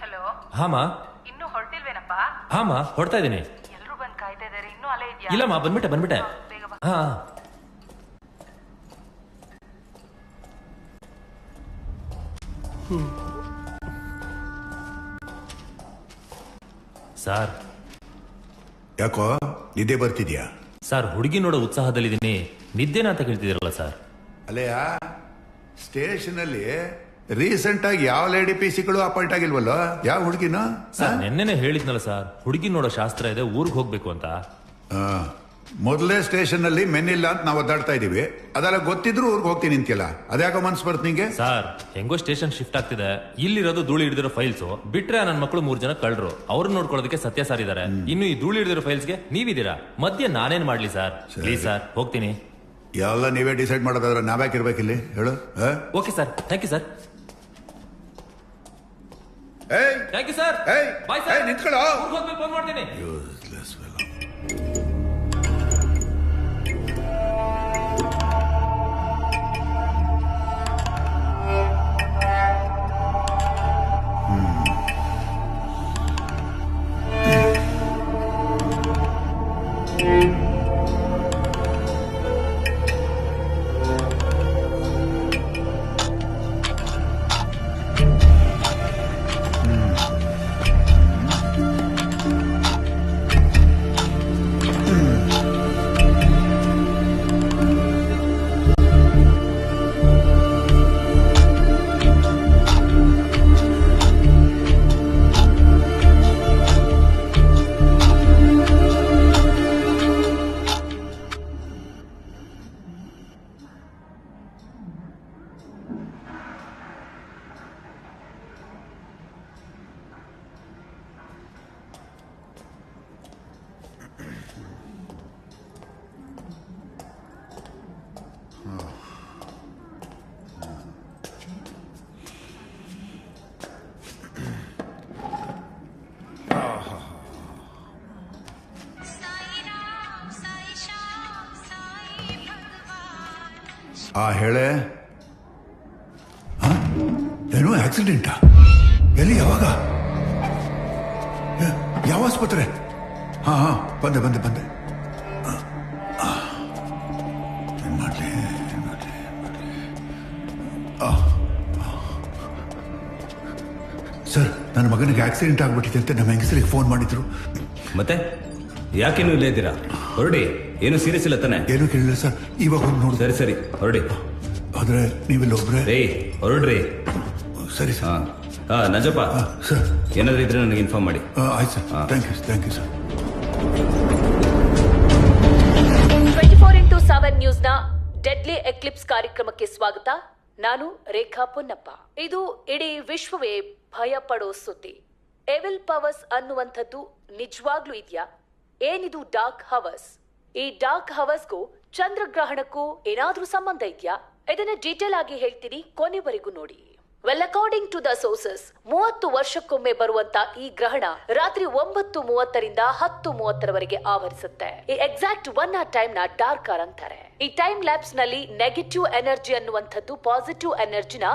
ಹಲೋ, ಹಾಮ ಇನ್ನೂ ಹೊರಟಿಲ್ವೇನಪ್ಪ? ಹಾಮ ಹೊಡ್ತಾ ಇದ್ದೀನಿ. ಎಲ್ರು ಬಂದ್ ಕಾಯ್ತಾ ಇದಾರೆ, ಇನ್ನೂ ಅಲ್ಲೇ ಇದ್ಯಾ? ಇಲ್ಲಮ್ಮ ಬಂದ್ಬಿಟ್ಟೆ ಬೇಗ ಬಾ. ಹಾ ಸರ್ ಯಾಕೋ ನಿದ್ದೆ ಬರ್ತಿದ್ಯಾ? ಸರ್ ಹುಡುಗಿ ನೋಡೋ ಉತ್ಸಾಹದಲ್ಲಿದ್ದೀನಿ, ನಿದ್ದೆನಾ ಅಂತ ಕೇಳ್ತಿದ್ದೀರಲ್ಲ ಸರ್. ಅಲ್ಲಯ್ಯ, ಸ್ಟೇಷನ್ ಅಲ್ಲಿ ರೀಸೆಂಟ್ ಆಗಿ ಯಾವ ಲೇಡಿ ಪಿ ಸಿಗಳು ಅಪಾಯಿಂಟ್ ಆಗಿಲ್ವಲ್ಲೋ? ಯಾವ ಹುಡುಗಿನೋ? ಸರ್ ನೆನ್ನೆನೆ ಹೇಳಿದ್ನಲ್ಲ ಸರ್, ಹುಡುಗಿ ನೋಡೋ ಶಾಸ್ತ್ರ ಇದೆ, ಊರಿಗೆ ಹೋಗ್ಬೇಕು ಅಂತ. ಮೊದಲೇ ಸ್ಟೇಷನ್ ಅಲ್ಲಿ ಮೆನ್ನಿಲ್ಲ ಅಂತ ನಾವು ಒದ್ದಾಡ್ತಾ ಇದೀವಿ. ಅದೆಲ್ಲ ಗೊತ್ತಿದ್ರು ಊರಿಗೆ ಹೋಗ್ತೀನಿ ಅಂತೀಯಲ್ಲ, ಅದ್ಯಾಕೋ ಮನ್ಸು ಬರ್ತ ನಿಂಗೆ? ಸರ್ ಹೆಂಗೋ ಸ್ಟೇಷನ್ ಶಿಫ್ಟ್ ಆಗ್ತಿದೆ, ಇಲ್ಲಿರೋದು ಧೂಳಿ ಹಿಡಿದಿರೋ ಫೈಲ್ಸ್ ಬಿಟ್ರೆ ನನ್ನ ಮಕ್ಕಳು 3 ಜನ ಕಳ್ರು, ಅವ್ರನ್ನ ನೋಡ್ಕೊಳ್ಳೋದಕ್ಕೆ ಸತ್ಯ ಸರ್ ಇದಾರೆ. ಇನ್ನು ಈ ಧೂಳಿ ಹಿಡಿದಿರೋ ಫೈಲ್ಸ್ಗೆ ನೀವಿದ್ದೀರಾ, ಮಧ್ಯೆ ನಾನೇನ್ ಮಾಡ್ಲಿ ಸರ್? ಪ್ಲೀಸ್ ಸರ್, ಹೋಗ್ತೀನಿ. ಎಲ್ಲ ನೀವೇ ಡಿಸೈಡ್ ಮಾಡೋದಾದ್ರೆ ನಾವ್ಯಾಕಿರ್ಬೇಕಿಲ್ಲಿ ಹೇಳು? Okay sir, thank you sir. Thank you sir. Bye sir. ನಿಂತ್ಕೊಳ್ಳೋ. ಊರಿಗೆ ಹೋದ್ಮೇಲೆ ಫೋನ್ ಮಾಡ್ತೀನಿ. ಹೇಳೆ. ಏನೋ ಆಕ್ಸಿಡೆಂಟಾ? ಎಲ್ಲಿ? ಯಾವಾಗ? ಯಾವ ಆಸ್ಪತ್ರೆ? ಹಾ ಬಂದೆ ಏನ್ ಮಾಡ್ಲಿ? ಸರ್, ನನ್ನ ಮಗನಿಗೆ ಆಕ್ಸಿಡೆಂಟ್ ಆಗ್ಬಿಟ್ಟಿದೆ ಅಂತ ನಮ್ಮ ಹೆಂಗಸರಿಗೆ ಫೋನ್ ಮಾಡಿದ್ರು. ಮತ್ತೆ ಯಾಕೇನು ಇಲ್ಲೇ ಇದ್ದೀರಾ? ಹೊರಡಿ. ಏನು ಸೀರಿಯಸ್ ಇಲ್ಲ ತಾನೆ? ಏನು ಕೇಳಿಲ್ಲ ಸರ್, ಇವಾಗ ಹೋಗಿ ನೋಡಿ. ಸರಿ ಹೊರಡಿ. ಆದ್ರೆ ನೀವೆಲ್ಲ ಒಬ್ರೆ? ಹೊರಡ್ರಿ. ಸರಿ ಸರ್. ನಂಜಪ್ಪ ಸರ್, ಏನಾದ್ರೂ ಇದ್ರೆ ನನಗೆ ಇನ್ಫಾರ್ಮ್ ಮಾಡಿ. ಆಯ್ತು sir. Thank you sir. 24x7 ನ್ಯೂಸ್ನ ಡೆಡ್ಲಿ ಎಕ್ಲಿಪ್ಸ್ ಕಾರ್ಯಕ್ರಮಕ್ಕೆ ಸ್ವಾಗತ. ನಾನು ರೇಖಾ ಪೊನ್ನಪ್ಪ. ಇದು ಇಡೀ ವಿಶ್ವವೇ ಭಯ ಪಡೋ ಸುದ್ದಿ. ಎವಿಲ್ ಪವರ್ಸ್ ಅನ್ನುವಂಥದ್ದು ನಿಜವಾಗ್ಲೂ ಇದೆಯಾ? ಏನಿದು ಡಾರ್ಕ್ ಹವರ್ಸ್? ಈ ಡಾರ್ಕ್ ಹವರ್ಸ್ಗೂ ಚಂದ್ರಗ್ರಹಣಕ್ಕೂ ಏನಾದ್ರೂ ಸಂಬಂಧ ಇದೆಯಾ? ಇದನ್ನ ಡೀಟೇಲ್ ಆಗಿ ಹೇಳ್ತೀನಿ, ಕೊನೆವರೆಗೂ ನೋಡಿ. Well, according to the sources, 30 ವರ್ಷಕ್ಕೊಮ್ಮೆ ಬರುವಂತ ಈ ಗ್ರಹಣ ರಾತ್ರಿ 9:30ರಿಂದ 10:30ರವರೆಗೆ ಆವರಿಸುತ್ತೆ. ಈ ಎಕ್ಸಾಕ್ಟ್ 1 hour ಟೈಮ್ ನ ಡಾರ್ಕ್ ಅವರ್ ಅಂತಾರೆ. ಈ ಟೈಮ್ ಲ್ಯಾಪ್ಸ್ ನಲ್ಲಿ ನೆಗೆಟಿವ್ ಎನರ್ಜಿ ಅನ್ನುವಂಥದ್ದು ಪಾಸಿಟಿವ್ ಎನರ್ಜಿನ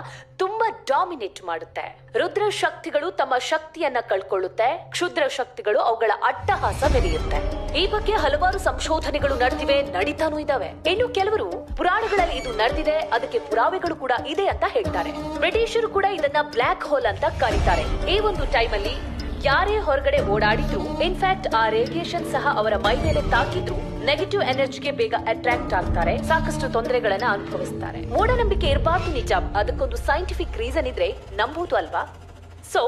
ತುಂಬಾ ಡಾಮಿನೇಟ್ ಮಾಡುತ್ತೆ. ರುದ್ರ ಶಕ್ತಿಗಳು ತಮ್ಮ ಶಕ್ತಿಯನ್ನ ಕಳ್ಕೊಳ್ಳುತ್ತೆ, ಕ್ಷುದ್ರ ಶಕ್ತಿಗಳು ಅವುಗಳ ಅಟ್ಟಹಾಸ ಮೆರೆಯುತ್ತೆ. ಈ ಬಗ್ಗೆ ಹಲವಾರು ಸಂಶೋಧನೆಗಳು ನಡೆದಿವೆ, ನಡೀತಾನೂ ಇದಾವೆ. ಇನ್ನು ಕೆಲವರು ಪುರಾಣಗಳಲ್ಲಿ ಇದು ನಡೆದಿದೆ, ಅದಕ್ಕೆ ಪುರಾವೆಗಳು ಕೂಡ ಇದೆ ಅಂತ ಹೇಳ್ತಾರೆ. ಬ್ರಿಟಿಷರು ಕೂಡ ಇದನ್ನ ಬ್ಲಾಕ್ ಹೋಲ್ ಅಂತ ಕರೀತಾರೆ. ಈ ಒಂದು ಟೈಮ್ ಅಲ್ಲಿ ಯಾರೇ ಹೊರಗಡೆ ಓಡಾಡಿದ್ರು, ಇನ್ಫ್ಯಾಕ್ಟ್ ಆ ರೇಡಿಯೇಷನ್ ಸಹ ಅವರ ಮೈ ಮೇಲೆ ತಾಕಿದ್ರು, ನೆಗೆಟಿವ್ ಎನರ್ಜಿಗೆ ಬೇಗ ಅಟ್ರಾಕ್ಟ್ ಆಗ್ತಾರೆ, ಸಾಕಷ್ಟು ತೊಂದರೆಗಳನ್ನ ಅನುಭವಿಸ್ತಾರೆ. ಮೂಢನಂಬಿಕೆ ಇರಬಾರ್ದು, ನಿಜ. ಅದಕ್ಕೊಂದು ಸೈಂಟಿಫಿಕ್ ರೀಸನ್ ಇದ್ರೆ ನಂಬೋದು ಅಲ್ವಾ? ಸೊ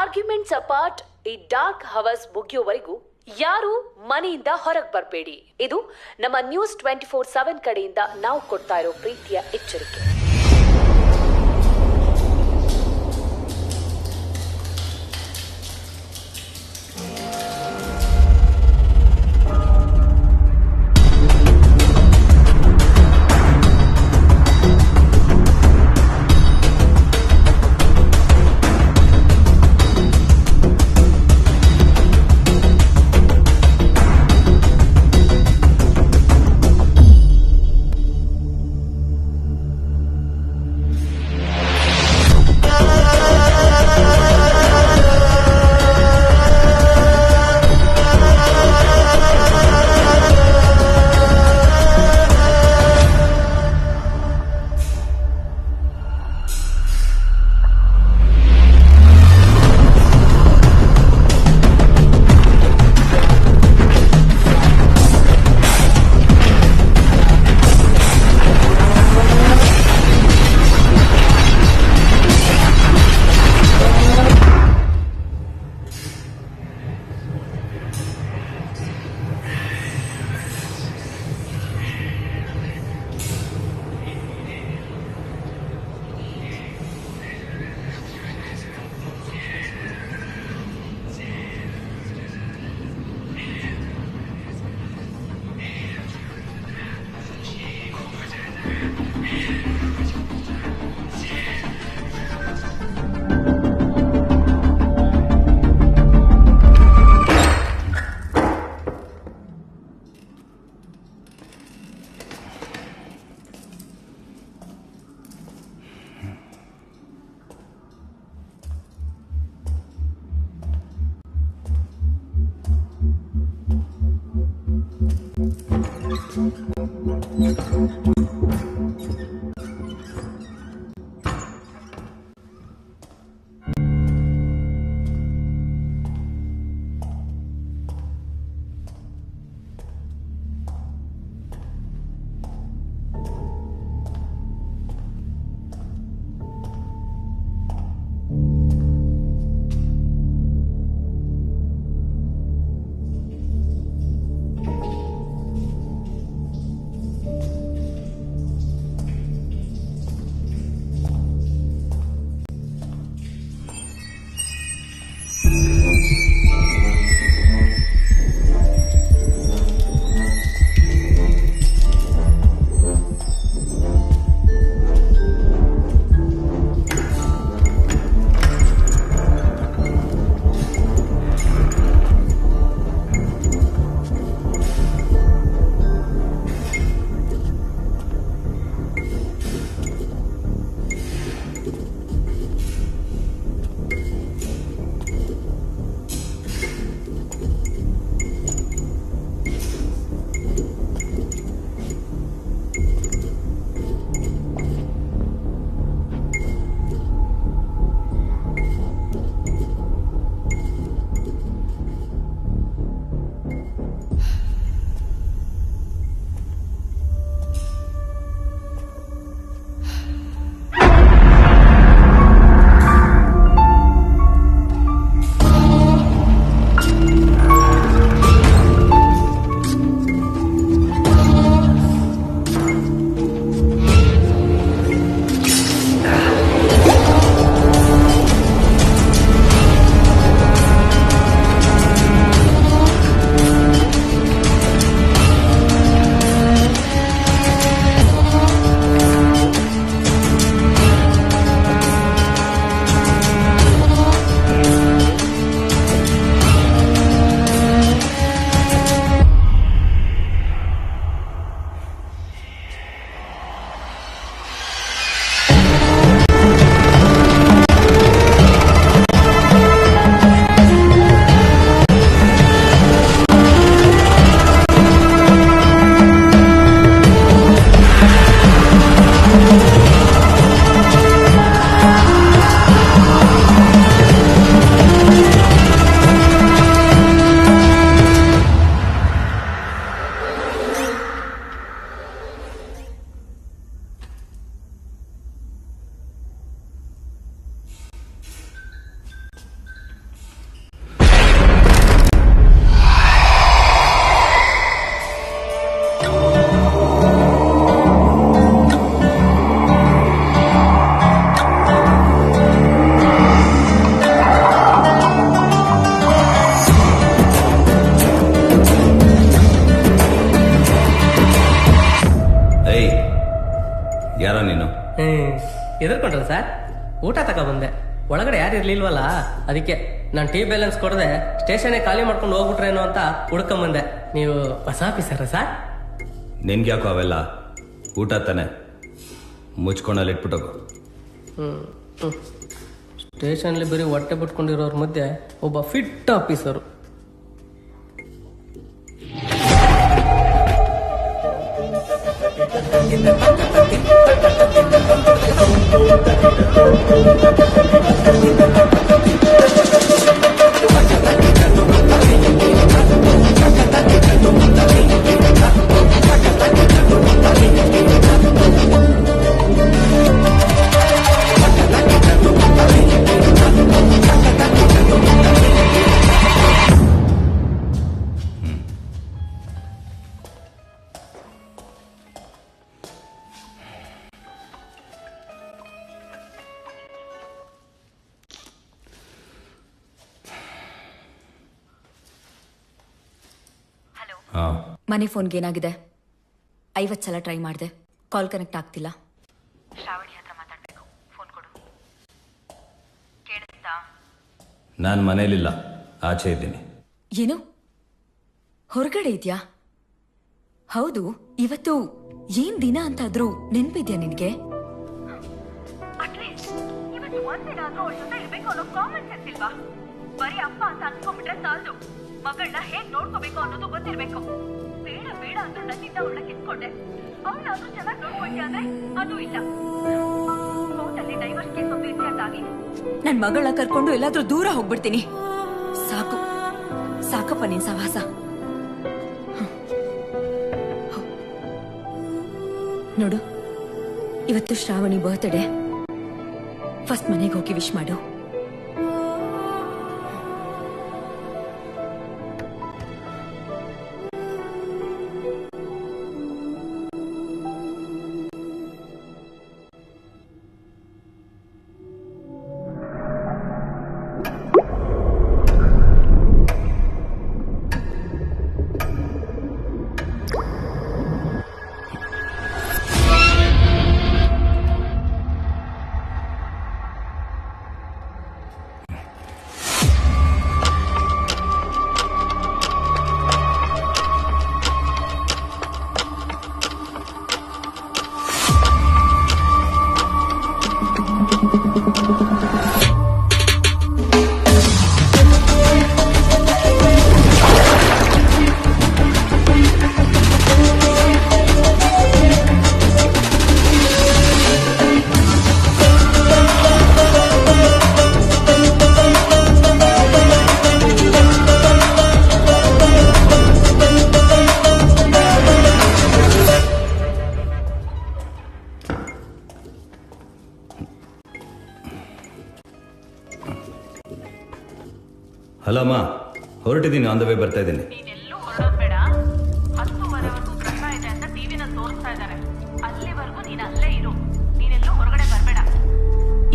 ಆರ್ಗ್ಯುಮೆಂಟ್ಸ್ ಅಪಾರ್ಟ್, ಈ ಡಾರ್ಕ್ ಹವರ್ಸ್ ಮುಗಿಯೋವರೆಗೂ ಯಾರು ಮನೆಯಿಂದ ಹೊರಗೆ ಬರಬೇಡಿ. ಇದು ನಮ್ಮ ನ್ಯೂಸ್ 24/7 ಕಡೆಯಿಂದ ನಾವು ಕೊಡ್ತಾ ಇರೋ ಪ್ರೀತಿಯ ಎಚ್ಚರಿಕೆ. ಎದುರ್ಕೊಂಡ್ರ ಸರ್? ಊಟ ತಗೊಬಂದೆ, ಒಳಗಡೆ ಯಾರು ಇರ್ಲಿಲ್ವಲ್ಲ, ಅದಕ್ಕೆ ನಾನು ಟೀ ಬ್ಯಾಲೆನ್ಸ್ ಕೊಡದೆ ಸ್ಟೇಷನ್ ಖಾಲಿ ಮಾಡ್ಕೊಂಡು ಹೋಗ್ಬಿಟ್ರೇನೋ ಅಂತ ಹುಡ್ಕೊಂಬಂದೆ. ನೀವು ಹೊಸ ಆಫೀಸರ ಸರ್? ನಿನ್ಗ್ಯಾಕೋ ಅವೆಲ್ಲ? ಊಟ ತಾನೆ, ಮುಚ್ಕೊಂಡಲ್ಲಿ ಇಟ್ಬಿಟ್ಟೋಗು. ಸ್ಟೇಷನ್ಲಿ ಬರೀ ಹೊಟ್ಟೆ ಬಿಟ್ಕೊಂಡಿರೋರ್ ಮಧ್ಯೆ ಒಬ್ಬ ಫಿಟ್ ಆಫೀಸರು. ಮನೆ ಫೋನ್ಗೆ ಏನಾಗಿದೆ? 50 ಸಲ ಟ್ರೈ ಮಾಡಿದೆ, ಕಾಲ್ ಕನೆಕ್ಟ್ ಆಗ್ತಿಲ್ಲ. ಶ್ರಾವಣಿ ಹತ್ರ ಮಾತಾಡ್ಬೇಕು, ಫೋನ್ ಕೊಡು. ಕೇಳಿಸ್ತಾ? ನಾನು ಮನೇಲಿಲ್ಲ, ಆಚೆ ಇದ್ದೀನಿ. ಏನು, ಹೊರಗಡೆ ಇದೆಯಾ? ಹೌದು, ಇವತ್ತು ಏನ್ ದಿನ ಅಂತಾದ್ರೂ ನೆನ್ಪಿದ್ಯಾ ನಿನ್ಗೆ? ಅಟ್ಲೀಸ್ಟ್ ಇವತ್ತು ಒಂದಿನಾದ್ರೂ ಅವಳ ಜೊತೆ ಇರ್ಬೇಕು ಅನ್ನೋ ಕಾಮನ್ ಸೆನ್ಸ್ ಇಲ್ವಾ? ಬರೀ ಅಪ್ಪ ಅಂತ ಅನ್ಕೊಂಡ್ಬಿಟ್ರೆ ಸಾಲದು, ಮಗಳನ್ನ ಹೇಗ್ ನೋಡ್ಕೋಬೇಕು ಅನ್ನೋದು ಗೊತ್ತಿರ್ಬೇಕು. ಬೇಡ ಬೇಡ ಅಂದ್ರೂ ನನ್ನಿಂದ ಅವಳ ಕಿತ್ಕೊಂಡೆ, ಅವನಾದ್ರೂ ಚೆನ್ನಾಗಿ ನೋಡ್ಕೊಂಡೆ ಅಂದ್ರೆ ಅದು ಇಲ್ಲ. ಕೋರ್ಟಲ್ಲಿ ಡೈವರ್ಸ್ ಕೇಸ್ ಒಂದು ಇತ್ಯರ್ಥ ಆಗಿದೆ. ನನ್ ಮಗಳನ್ನ ಕರ್ಕೊಂಡು ಎಲ್ಲಾದ್ರೂ ದೂರ ಹೋಗ್ಬಿಡ್ತೀನಿ. ಸಾಕು ಸಾಕಪ್ಪ ನಿನ್ ಸವಾಸ. ನೋಡು, ಇವತ್ತು ಶ್ರಾವಣಿ ಬರ್ತ್ಡೇ. ಫಸ್ಟ್ ಮನೆಗೆ ಹೋಗಿ ವಿಶ್ ಮಾಡು. ಹಲೋ ಅಮ್ಮ, ಹೊರಟಿದ್ದೀನಿ, ಆನ್ ದ ವೇ ಬರ್ತಾ ಇದ್ದೀನಿ. ನೀನೆಲ್ಲೂ ಹೊರಡೋದ್ ಬೇಡ. 10:15 ಗ್ರಹ ಇದೆ ಅಂತ ಟಿವಿನ ತೋರಿಸ್ತಾ ಇದ್ದಾರೆ. ಅಲ್ಲಿವರೆಗೂ ನೀನ್ ಅಲ್ಲೇ ಇರು, ನೀನೆಲ್ಲೂ ಹೊರಗಡೆ ಬರ್ಬೇಡ.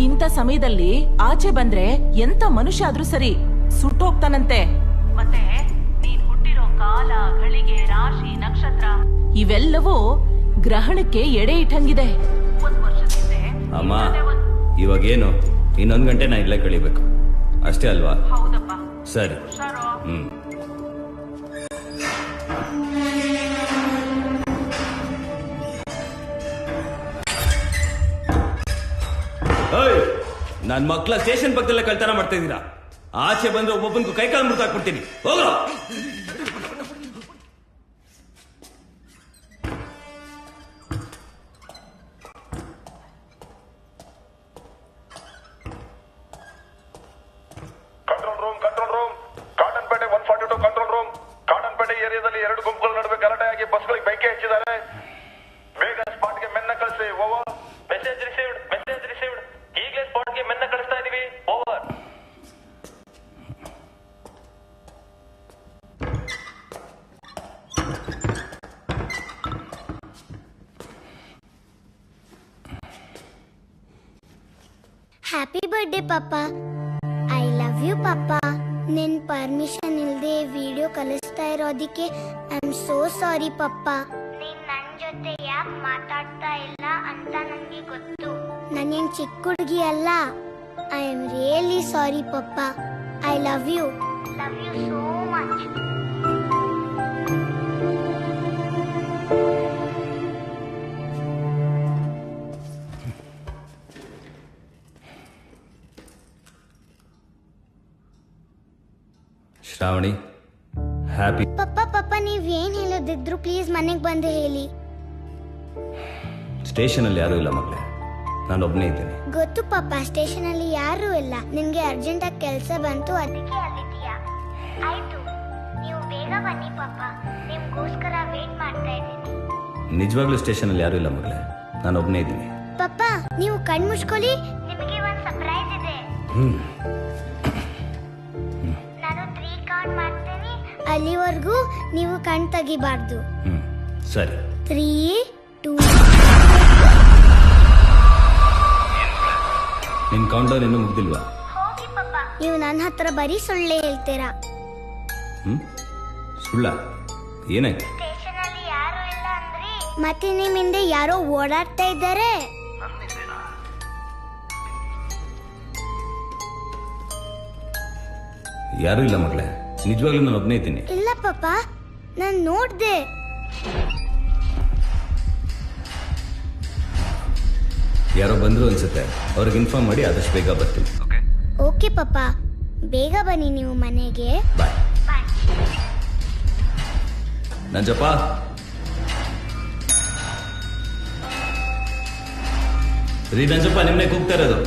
ಇಂಥ ಸಮಯದಲ್ಲಿ ಆಚೆ ಬಂದ್ರೆ ಎಂತ ಮನುಷ್ಯ ಆದ್ರೂ ಸರಿ ಸುಟ್ಟೋಗ್ತಾನಂತೆ. ಮತ್ತೆ ನೀನ್ ಹುಟ್ಟಿರೋ ಕಾಲ, ಘಳಿಗೆ, ರಾಶಿ, ನಕ್ಷತ್ರ ಇವೆಲ್ಲವೂ ಗ್ರಹಣಕ್ಕೆ ಎಡೆ ಇಟ್ಟಂಗಿದೆ. 1 ವರ್ಷದ ಹಿಂದೆ ಅಮ್ಮ, ಇವಾಗೇನು? ಇನ್ನೊಂದು ಗಂಟೆ ನಾ ಇಲ್ಲೇ ಕಳಿಬೇಕು ಅಷ್ಟೇ ಅಲ್ವಾ? ಹೌದಪ್ಪ. ಸರಿ. ನನ್ ಮಕ್ಳ ಸ್ಟೇಷನ್ ಪಕ್ಕದಲ್ಲೇ ಕಳ್ತನ ಮಾಡ್ತಾ ಇದ್ದೀರಾ. ಆಚೆ ಬಂದ್ರೆ ಒಬ್ಬೊಬ್ಬನಿಗೂ ಕೈಕಾಲು ಮುರಿದು ಹಾಕ್ಬಿಡ್ತೀನಿ. ಹೋಗೋ. Control room Cottonpet 142 control room. Cottonpet ಏರಿಯಾದಲ್ಲಿ 2 ಗುಂಪುಗಳ ನಡುವೆ ಗಲಾಟೆಯಾಗಿ ಬಸ್ಗಳಿಗೆ ಬೆಂಕಿ ಹಚ್ಚಿದ್ದಾರೆ. ಬೇಗ ಸ್ಪಾಟ್ಗೆ ಮೆನ್ನ ಕಳಿಸಿ. ಓವರ್. Message received. ಈಗಲೇ ಸ್ಪಾಟ್ಗೆ ಮೆನ್ನ ಕಳಿಸ್ತಾ ಇದೀವಿ. ಓವರ್. ಹ್ಯಾಪಿ ಬರ್ಡೇ ಪಾಪ. ಐ ಲವ್ ಯು ಪಾಪ. ನಿನ್ ಪರ್ಮಿಷನ್ ಇಲ್ದೆ ವಿಡಿಯೋ ಕಲಿಸ್ತಾ ಇರೋದಿಕ್ಕೆ ಐ ಆಮ್ ಸೋ ಸಾರಿ ಪಪ್ಪ. ನೀನ್ ನನ್ ಜೊತೆ ಯಾಕೆ ಮಾತಾಡ್ತಾ ಇಲ್ಲ ಅಂತ ನನಗೆ ಗೊತ್ತು. ನಾನೇನ್ ಚಿಕ್ಕ ಹುಡುಗಿ ಅಲ್ಲ. I am really sorry papa. I love you so much. Shravani, happy. ಪಪ್ಪ ನೀವ್ ಏನ್ ಹೇಳೋದಿದ್ರು ಪ್ಲೀಸ್ ಮನೆಗ್ ಬಂದು ಹೇಳಿ. ಸ್ಟೇಷನಲ್ಲಿ ಯಾರೂ ಇಲ್ಲ ಮಗಳೇ, ನಾನೊಬ್ಬನೇ ಇದ್ದೇನೆ. ಗೊತ್ತು ಪಪ್ಪ, ಸ್ಟೇಷನ್ ಅಲ್ಲಿ ಯಾರು ಇಲ್ಲ. ನಿನ್ಗೆ ಅರ್ಜೆಂಟ್ ಆಗಿ ಕೆಲಸ ಬಂತು, ಅದಕ್ಕೆ ಅಲ್ಲಿದ್ದೀಯಾ. ಆಯ್ತು, ನೀವು ಬೇಗ ಬನ್ನಿ ಪಪ್ಪ, ನಿಮ್ಗೋಸ್ಕರ ವೇಟ್ ಮಾಡ್ತಾ ಇದ್ದೀನಿ. ನಿಜವಾಗ್ಲೂ ಸ್ಟೇಷನಲ್ಲಿ ಯಾರೂ ಇಲ್ಲ ಮಗಳೇ, ನಾನೊಬ್ಬನೇ ಇದ್ದೀನಿ. ಪಪ್ಪ ನೀವು ಕಣ್ ಮುಚ್ಕೊಳ್ಳಿ, ನಿಮಗೆ ಒಂದು ಸರ್ಪ್ರೈಸ್ ಇದೆ. ನಾನು 3 ಕೌಂಟ್ ಮಾಡ್ತೀನಿ, ಅಲ್ಲಿವರೆಗೂ ನೀವು ಕಣ್ ತೆಗಿಬಾರ್ದು. ಸರಿ. 3, 2. ನಿನ್ ಕೌಂಟರ್ ಇನ್ನೂ ಮುಗ್ದಿಲ್ವಾ? ನೀವು ನನ್ನ ಹತ್ರ ಬರೀ ಸುಳ್ಳೆ ಹೇಳ್ತೀರಾ. ಸುಳ್ಳ? ಏನಾಯ್ತು? ಸ್ಟೇಷನ್ ಅಲ್ಲಿ ಯಾರು ಇಲ್ಲ ಅಂದ್ರಿ, ಮತ್ತೆ ನಿಮ್ ಹಿಂದೆ ಯಾರೋ ಓಡಾಡ್ತಾ ಇದ್ದಾರೆ. ಯಾರೂ ಇಲ್ಲ ಮಗಳೇ, ನಿಜವಾಗ್ಲೂ ನಾನು ಒಬ್ಬನೇ ಇದ್ದೀನಿ. ಇಲ್ಲ ಪಾಪ, ನಾನ್ ನೋಡ್ದೆ. ಯಾರೋ ಬಂದ್ರು ಅನ್ಸುತ್ತೆ, ಅವ್ರಿಗೆ ಇನ್ಫಾರ್ಮ್ ಮಾಡಿ ಆದಷ್ಟು ಬೇಗ ಬರ್ತೀನಿ. ಓಕೆ ಪಾಪ, ಬೇಗ ಬನ್ನಿ ನೀವು ಮನೆಗೆ. ಬಾಯ್. ನಂಜಪ್ಪ, ರೀ ನಂಜಪ್ಪ, ನಿಮ್ಮನೆ ಕೂಗ್ತಾ ಇರೋದು.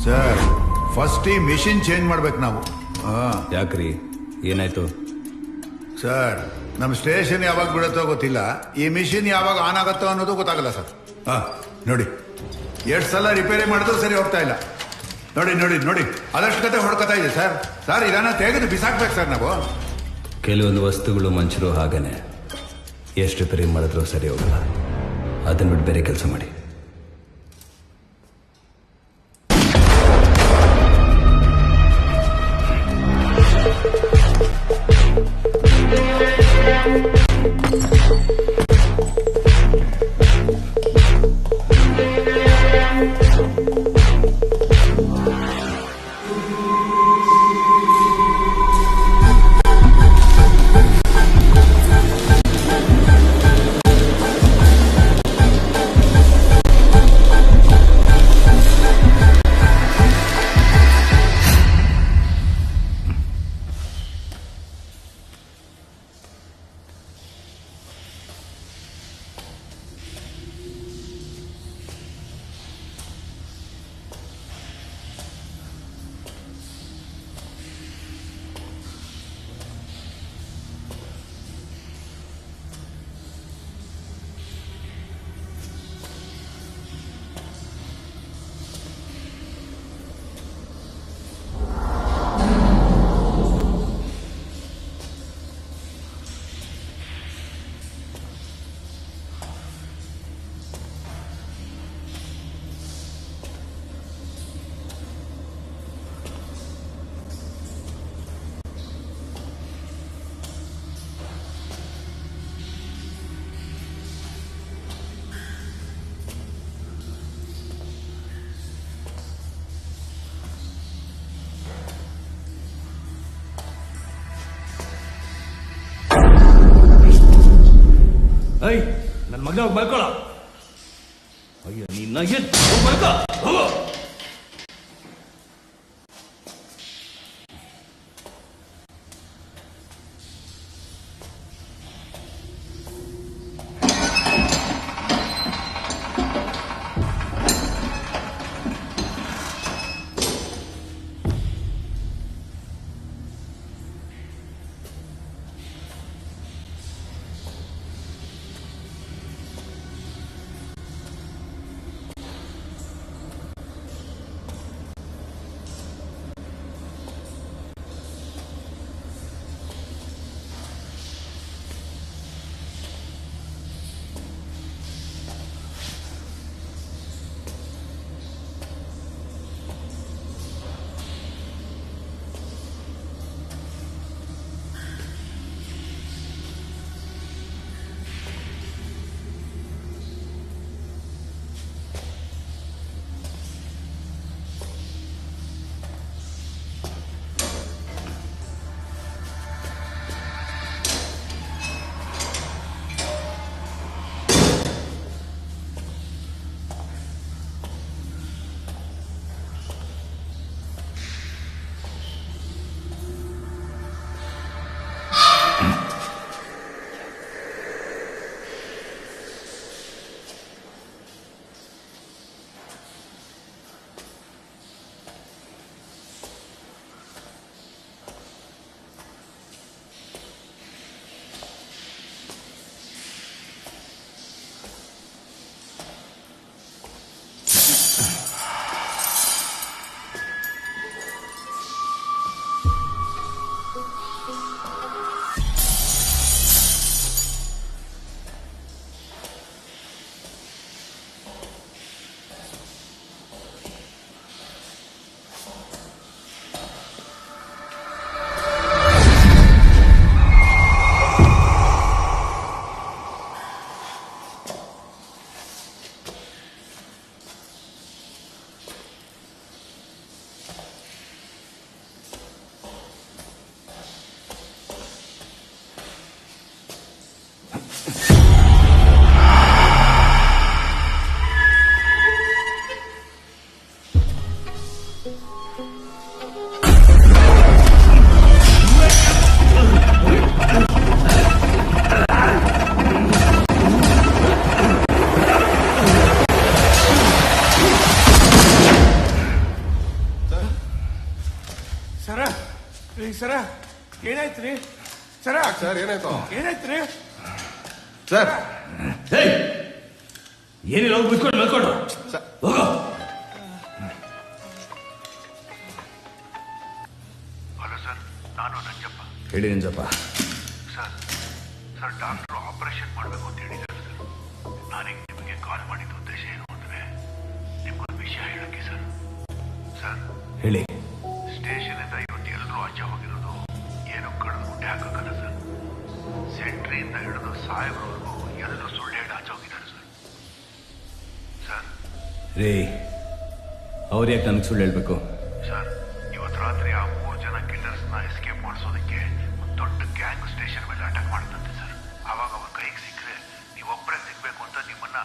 ಸರ್, ಫಸ್ಟ್ ಈ ಮಿಷಿನ್ ಚೇಂಜ್ ಮಾಡ್ಬೇಕು ನಾವು. ಯಾಕ್ರಿ, ಏನಾಯ್ತು? ಸರ್, ನಮ್ಮ ಸ್ಟೇಷನ್ ಯಾವಾಗ ಬಿಡುತ್ತೋ ಗೊತ್ತಿಲ್ಲ, ಈ ಮಿಷಿನ್ ಯಾವಾಗ ಆನ್ ಆಗುತ್ತೋ ಅನ್ನೋದು ಗೊತ್ತಾಗಲ್ಲ ಸರ್. ನೋಡಿ, ಎಷ್ಟು ಸಲ ರಿಪೇರಿ ಮಾಡಿದ್ರು ಸರಿ ಹೋಗ್ತಾ ಇಲ್ಲ. ನೋಡಿ ನೋಡಿ ನೋಡಿ, ಅದಷ್ಟು ಕತೆ ಹೊಡ್ಕೊತಾ ಇದೆ ಸರ್. ಸರ್, ಇದನ್ನ ತೆಗೆದು ಬಿಸಾಕ್ಬೇಕು ಸರ್ ನಾವು. ಕೆಲವೊಂದು ವಸ್ತುಗಳು ಮನುಷ್ಯರು ಹಾಗೇನೆ, ಎಷ್ಟು ರಿಪೇರಿ ಮಾಡಿದ್ರು ಸರಿ ಹೋಗಲ್ಲ. ಅದನ್ನ ಬಿಟ್ಟು ಬೇರೆ ಕೆಲಸ ಮಾಡಿ. ಐ ನನ್ನ ಮಗನ ಹೋಗಿ ಮಲ್ಕೊಳ್ಳ. ಅಯ್ಯೋ ನಿನ್ನ ಮಲ್ಕೋ. ರೀ ಸರ ಏನಾಯ್ತು ರೀ ಸರ ಸರ್ ಏನಾಯ್ತು ಏನಾಯ್ತು ರೀ ಸರ್ ಏನಿಲ್ಲ ಹೋಗಿ ಬಿಟ್ಕೊಂಡು ಮಲ್ಕೊಂಡು ಹೋಗೋ. ಹಲೋ ಸರ್, ನಾನು ನಂಜಪ್ಪ. ಹೇಳಿ ನಂಜಪ್ಪ. ಸರ್ ಡಾಕ್ಟರ್ ಆಪರೇಷನ್ ಮಾಡಬೇಕು ಅಂತ ಹೇಳಿದ್ದಾರೆ ಸರ್. ನಾನೀಗ ನಿಮಗೆ ಕಾಲ್ ಮಾಡಿದ ಉದ್ದೇಶ ಏನು ಅಂದ್ರೆ ನಿಮ್ಗೊಂದು ವಿಷಯ ಹೇಳಕ್ಕೆ ಸರ್. ಸರ್ ಹೇಳಿ. ಸ್ಟೇಷನ್ ಇಂದ ಇವತ್ತು ಎಲ್ಲರೂ ಆಚೆ ಹೋಗಿರೋದು ಏನು ಕಳೆದು ಗುಡ್ಡೆ ಹಾಕಕ್ಕಲ್ಲ ಸರ್. ಸೆಂಟ್ರಿಯಿಂದ ಹಿಡಿದು ಸಾಹೇಬ್ರವರೆಗೂ ಎಲ್ಲರೂ ಸುಳ್ಳು ಹೇಳಿ ಆಚೆ ಹೋಗಿದ್ದಾರೆ ಸರ್. ಸರ್ ರೇ ಅವ್ರು ಯಾಕೆ ನನಗೆ ಸುಳ್ಳು ಹೇಳ್ಬೇಕು? ಸರ್ ಇವತ್ತು ರಾತ್ರಿ ಆ 3 ಜನ ಕಿಲ್ಲರ್ಸ್ನ ಎಸ್ಕೇಪ್ ಮಾಡಿಸೋದಕ್ಕೆ ಒಂದು ದೊಡ್ಡ ಗ್ಯಾಂಗ್ ಸ್ಟೇಷನ್ ಮೇಲೆ ಅಟ್ಯಾಕ್ ಮಾಡುತ್ತಂತೆ ಸರ್. ಆವಾಗ ಅವ್ರ ಕೈಗೆ ಸಿಕ್ಕರೆ ನೀವೊಬ್ಬರೇ ಸಿಗ್ಬೇಕು ಅಂತ ನಿಮ್ಮನ್ನ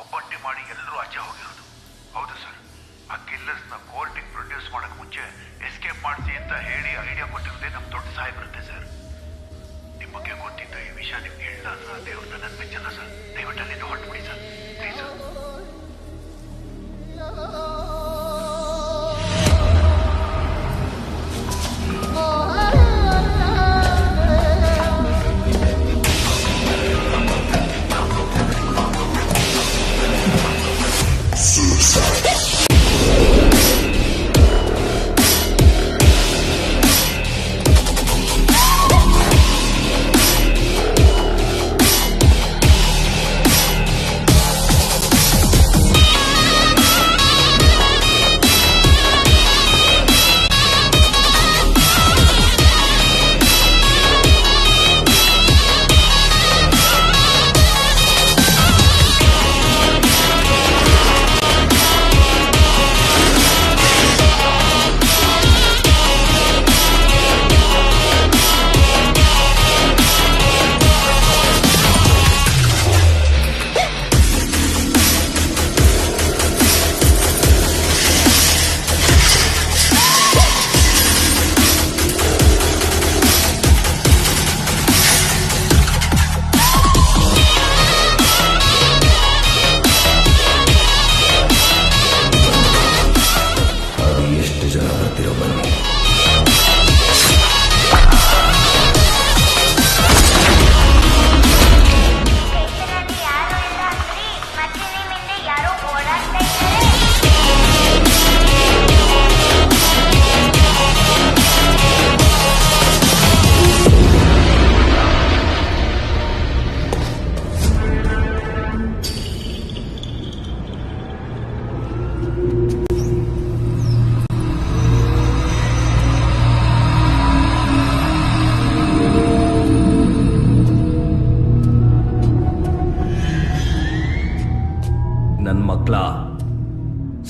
ಒಬ್ಬಂಟಿ ಮಾಡಿ ಎಲ್ಲರೂ ಆಚೆ ಹೋಗಿರೋದು. ಹೌದು ಸರ್, ಆ ಕಿಲ್ಲರ್ಸ್ನ ಕೋರ್ಟಿಗೆ ಪ್ರೊಡ್ಯೂಸ್ ಮಾಡಕ್ ಮುಂಚೆ ಎಸ್ಕೇಪ್ ಮಾಡಿಸಿ ಅಂತ ಹೇಳಿ ಐಡಿಯಾ ಕೊಟ್ಟಿರೋದೇ ನಮ್ಮ ದೊಡ್ಡ ಸಾಹೇಬರುತ್ತೆ ಸರ್. ನಿಮ್ಮ ಬಗ್ಗೆ ಗೊತ್ತಿದ್ದ ಈ ವಿಷಯ ನಿಮ್ಗೆ ಹೇಳಿಲ್ಲ ಸರ್, ದೇವ್ರ ನನ್ನ ಮೆಚ್ಚಲ್ಲ ಸರ್. ದಯವಿಟ್ಟು ಅಲ್ಲಿಂದ ಹೊರಟ್ಬಿಡಿ ಸರ್, ಪ್ಲೀಸ್ ಸರ್.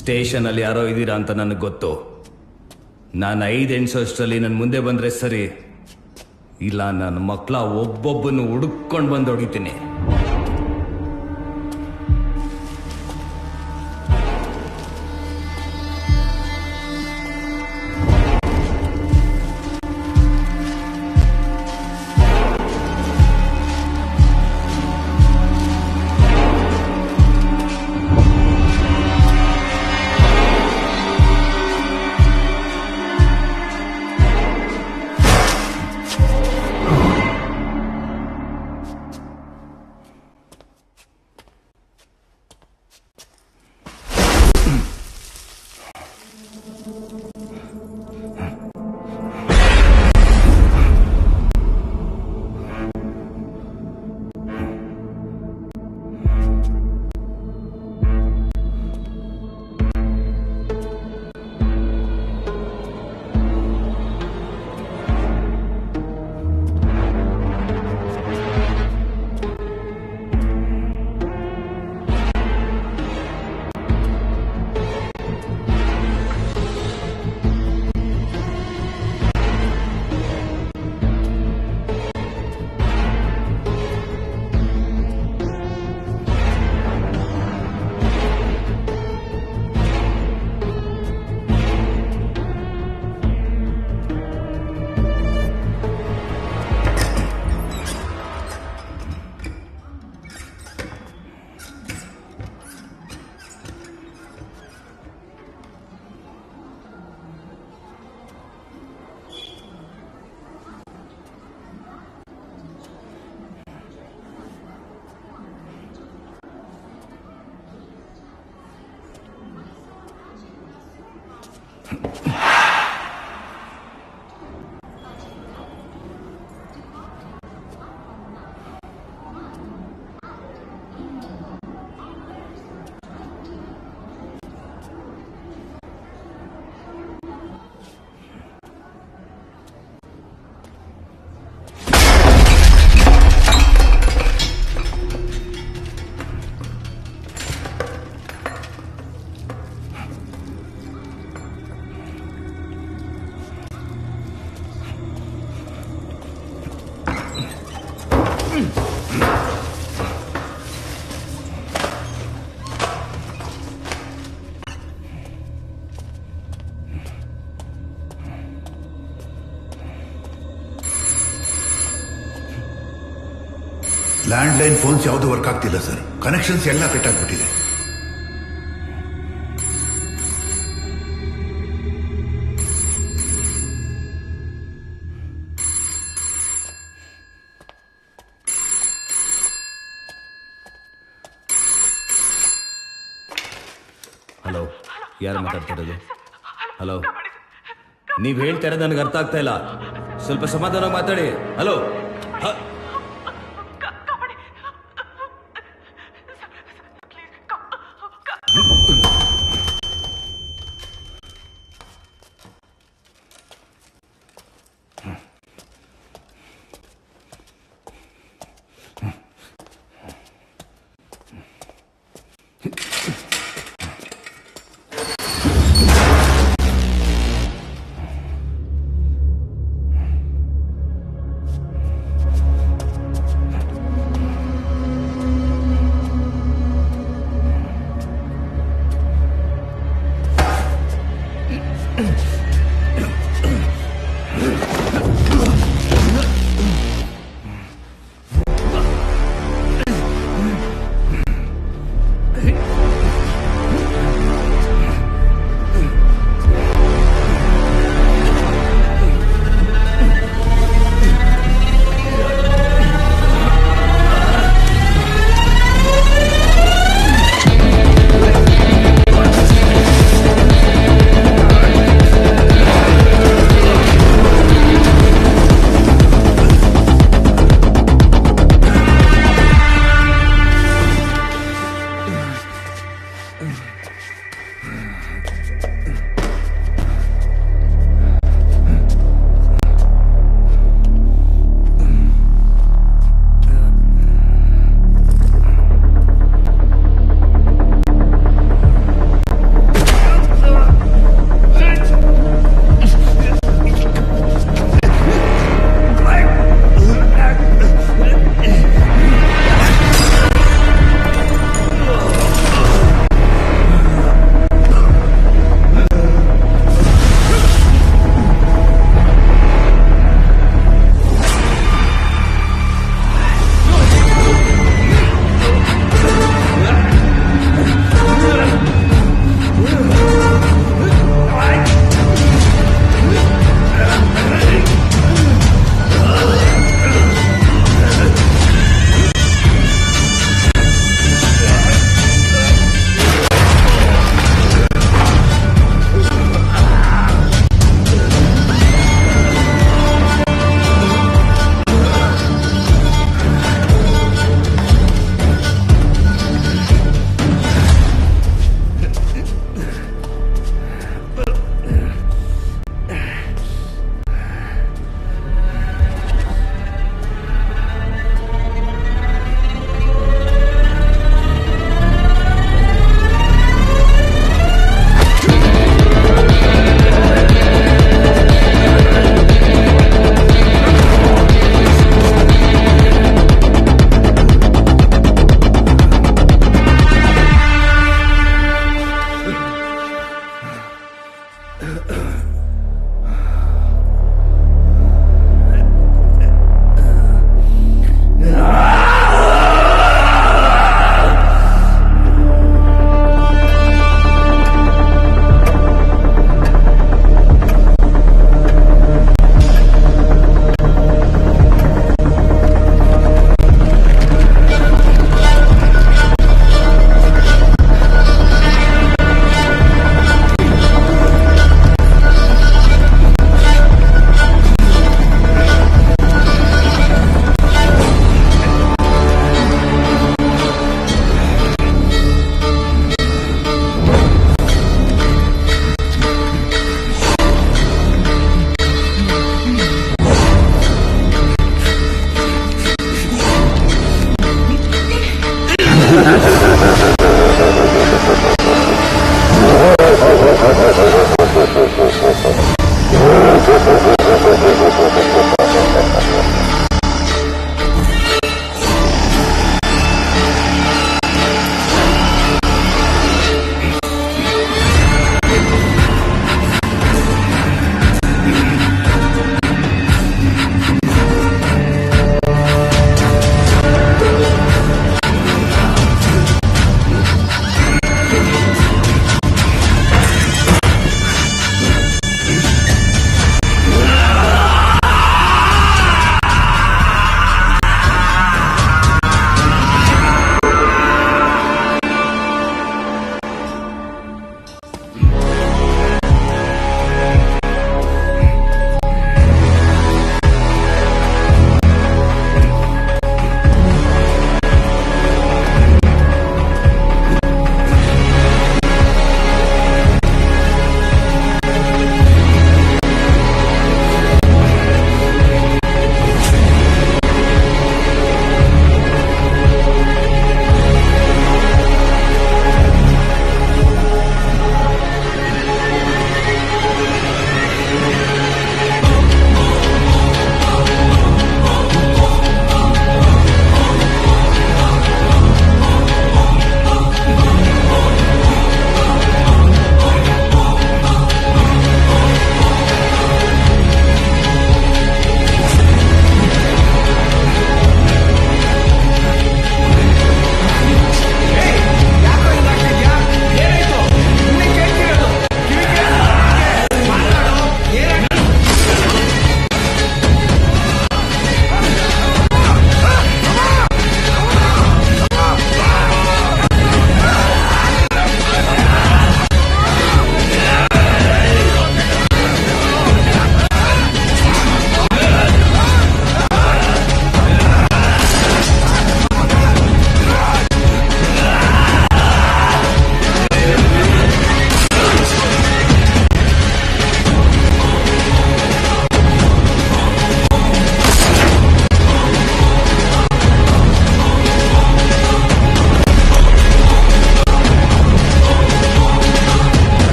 ಸ್ಟೇಷನ್ ಅಲ್ಲಿ ಯಾರೋ ಇದ್ದೀರಾ ಅಂತ ನನಗೆ ಗೊತ್ತು. ನಾನು 5 ಎಣ್ಸೋಷ್ಟರಲ್ಲಿ ನನ್ನ ಮುಂದೆ ಬಂದ್ರೆ ಸರಿ, ಇಲ್ಲ ನನ್ನ ಮಕ್ಕಳ ಒಬ್ಬೊಬ್ಬನ್ನು ಹುಡುಕೊಂಡು ಬಂದು ಹೊಡಿತೀನಿ. ಲ್ಯಾಂಡ್ಲೈನ್ ಫೋನ್ಸ್ ಯಾವುದು ವರ್ಕ್ ಆಗ್ತಿಲ್ಲ ಸರ್. ಕನೆಕ್ಷನ್ಸ್ ಎಲ್ಲ ಕಟ್ ಆಗ್ಬಿಟ್ಟಿದೆ. ಹಲೋ, ಯಾರು ಮಾತಾಡ್ತಾ ಇರೋದು? ಹಲೋ, ನೀವ್ ಹೇಳ್ತಾ ಇರೋದು ನನಗೆ ಅರ್ಥ ಆಗ್ತಾ ಇಲ್ಲ. ಸ್ವಲ್ಪ ಸಮಾಧಾನ ಮಾತಾಡಿ. ಹಲೋ,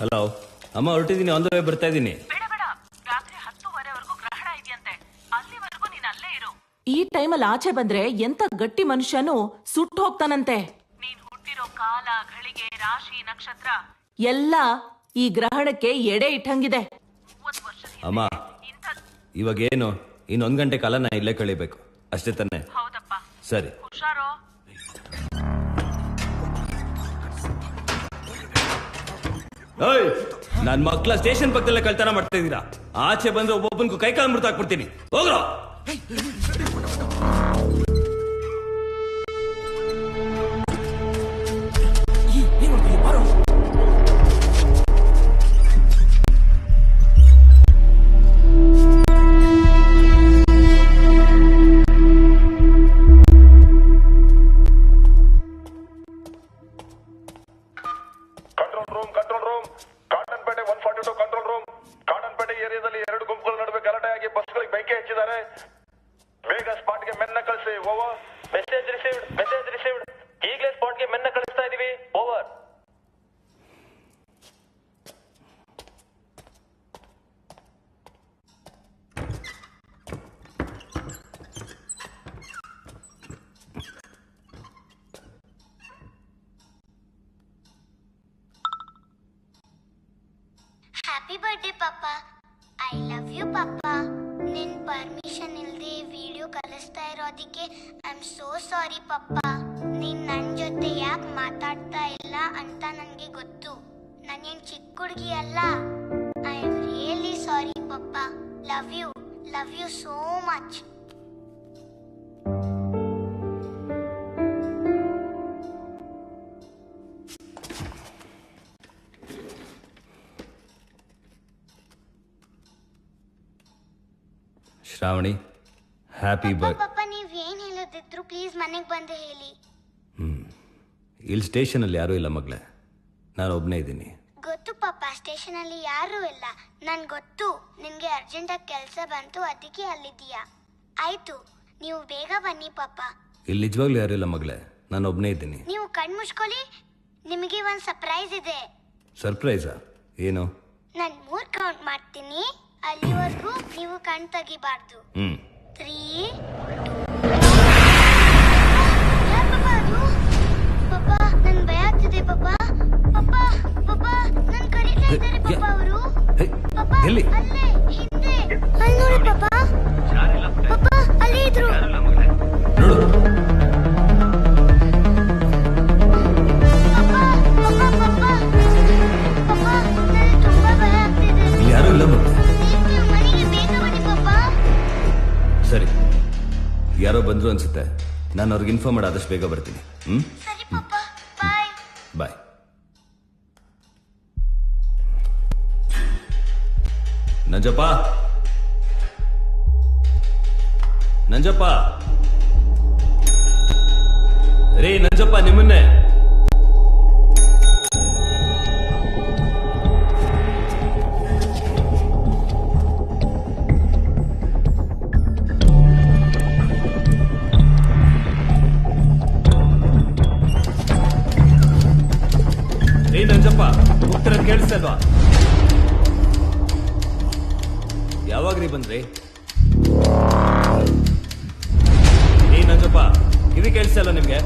ಹಲೋ ಅಮ್ಮ, ಹೊರಟಿದ್ದೀನಿ, ಆನ್ ದ ವೇ ಬರ್ತಾ ಇದ್ದೀನಿ. ಈ ಟೈಮಲ್ಲಿ ಆಚೆ ಬಂದ್ರೆ ಎಂತ ಗಟ್ಟಿ ಮನುಷ್ಯನು ಸುಟ್ಟು ಹೋಗ್ತಾನಂತೆ. ನೀನ್ ಹುಟ್ಟಿರೋ ಕಾಲ, ಘಳಿಗೆ, ರಾಶಿ, ನಕ್ಷತ್ರ ಎಲ್ಲ ಈ ಗ್ರಹಣಕ್ಕೆ ಎಡೆ ಇಟ್ಟಂಗಿದೆ. ಅಮ್ಮ, ಇವಾಗ ಏನು, ಇನ್ನೊಂದು ಗಂಟೆ ಕಾಲ ನಾ ಇಲ್ಲೇ ಕಳಿಬೇಕು ಅಷ್ಟೇ ತಾನೆ? ಹೌದಪ್ಪ. ಸರಿ. ಹುಷಾರೋ. ನನ್ ಮಕ್ಳ ಸ್ಟೇಷನ್ ಪಕ್ಕದಲ್ಲೇ ಕಳ್ತನ ಮಾಡ್ತಾ ಇದ್ದೀರಾ. ಆಚೆ ಬಂದ್ರೆ ಒಬ್ಬೊಬ್ಬನಿಗೂ ಕೈ ಕಾಲು ಮುರಿದು ಹಾಕ್ಬಿಡ್ತೀನಿ. ಹೋಗ್ರೋ. Control room, Cottonpet 142 control room. Cottonpet ಏರಿಯಾದಲ್ಲಿ 2 ಗುಂಪುಗಳ ನಡುವೆ ಗಲಾಟೆಯಾಗಿ ಬಸ್ಗಳಿಗೆ ಬೆಂಕಿ ಹಚ್ಚಿದ್ದಾರೆ. ಬೇಗ ಸ್ಪಾಟ್ಗೆ ಮೆನ್ನ ಕಳಿಸಿ. ಓವರ್. Message received. ಈಗಲೇ ಸ್ಪಾಟ್ಗೆ ಮೆನ್ನ ಕಳಿಸ್ತಾ ಇದೀವಿ. ಓವರ್. ಹ್ಯಾಪಿ ಬರ್ಡೇ ಪಾಪ. ಐ ಲವ್ ಯು ಪಾಪ. ನಿನ್ ಪರ್ಮಿಷನ್ ಇಲ್ದೆ ವಿಡಿಯೋ ಕಳಿಸ್ತಾ ಇರೋದಕ್ಕೆ ಐ ಆಮ್ ಸೋ ಸಾರಿ ಪಾಪ. ನೀನ್ ನನ್ ಜೊತೆ ಯಾಕೆ ಮಾತಾಡ್ತಾ ಇಲ್ಲ ಅಂತ ನನ್ಗೆ ಗೊತ್ತು. ನಾನೇನ್ ಚಿಕ್ಕ ಹುಡುಗಿ ಅಲ್ಲ. I am really sorry papa. Love you so much. Shravani, happy birth. ಪಾಪ ನೀವ್ ಏನ್ ಹೇಳೋದಿದ್ರು ಪ್ಲೀಸ್ ಮನೆಗ್ ಬಂದು ಹೇಳಿ. ಇಲ್ಲಿ ಸ್ಟೇಷನ್ ಅಲ್ಲಿ ಯಾರೂ ಇಲ್ಲ ಮಗ್ಳೆ, ನಾನು ಒಬ್ನೇ ಇದ್ದೀನಿ. ಗೊತ್ತು ಪಾಪ, ಸ್ಟೇಷನ್ ಅಲ್ಲಿ ಯಾರು ಇಲ್ಲ. ನನ್ ಗೊತ್ತು ನಿನ್ಗೆ ಅರ್ಜೆಂಟ್ ಆಗಿ ಕೆಲಸ ಬಂತು, ಅದಕ್ಕೆ ಅಲ್ಲಿದ್ದೀಯಾ. ಆಯ್ತು, ನೀವು ಬೇಗ ಬನ್ನಿ ಪಾಪ. ಇಲ್ಲಿ ನಿಜವಾಗ್ಲೂ ಯಾರೂ ಇಲ್ಲ ಮಗ್ಳೆ, ನಾನು ಒಬ್ನೇ ಇದ್ದೀನಿ. ನೀವು ಕಣ್ ಮುಚ್ಕೊಳ್ಳಿ, ನಿಮಗೆ ಒಂದ್ ಸರ್ಪ್ರೈಸ್ ಇದೆ. ಸರ್ಪ್ರೈಸಾ? ಏನು? ನಾನ್ 3 ಕೌಂಟ್ ಮಾಡ್ತೀನಿ, ಅಲ್ಲಿವರೆಗೂ ನೀವು ಕಣ್ ತೆಗಿಬಾರ್ದು. 3, 2 ಪಾಪ, ನನ್ ಭಯ ಆಗ್ತಿದೆ ಪಾಪ. ಪಾಪ ನನ್ ಕರೀತಾ ಇದ್ದಾರೆ ಪಾಪ ಅವರು. ಪಾಪ ಅಲ್ಲೇ ಹಿಂದೆ ಅಲ್ಲಿ ನೋಡಿ ಪಾಪ. ಪಾಪ ಅಲ್ಲೇ ಇದ್ರು. ಯಾರು ಇಲ್ಲ ಮತ್ತೆ? ಮನೆಗೆ ಬೇಗ ಬನ್ನಿ ಪಾಪ. ಸರಿ, ಯಾರೋ ಬಂದ್ರು ಅನ್ಸುತ್ತೆ. ನಾನು ಅವ್ರಿಗೆ ಇನ್ಫಾರ್ಮ್ ಮಾಡಿ ಆದಷ್ಟು ಬೇಗ ಬರ್ತೀನಿ. ಸರಿ ಪಾಪ, ಬಾಯ್. ಬಾಯ್. ನಂಜಪ್ಪ, ರೇ ನಂಜಪ್ಪ, ನಿಮ್ಮನ್ನೇ. ಕೇಳಿಸಲ್ವಾ? ಯಾವಾಗ್ರಿ ಬಂದ್ರಿ? ನೀ ನಂಜಪ್ಪ, ಕಿವಿ ಕೇಳಿಸಲ್ಲ ನಿಮ್ಗೆ?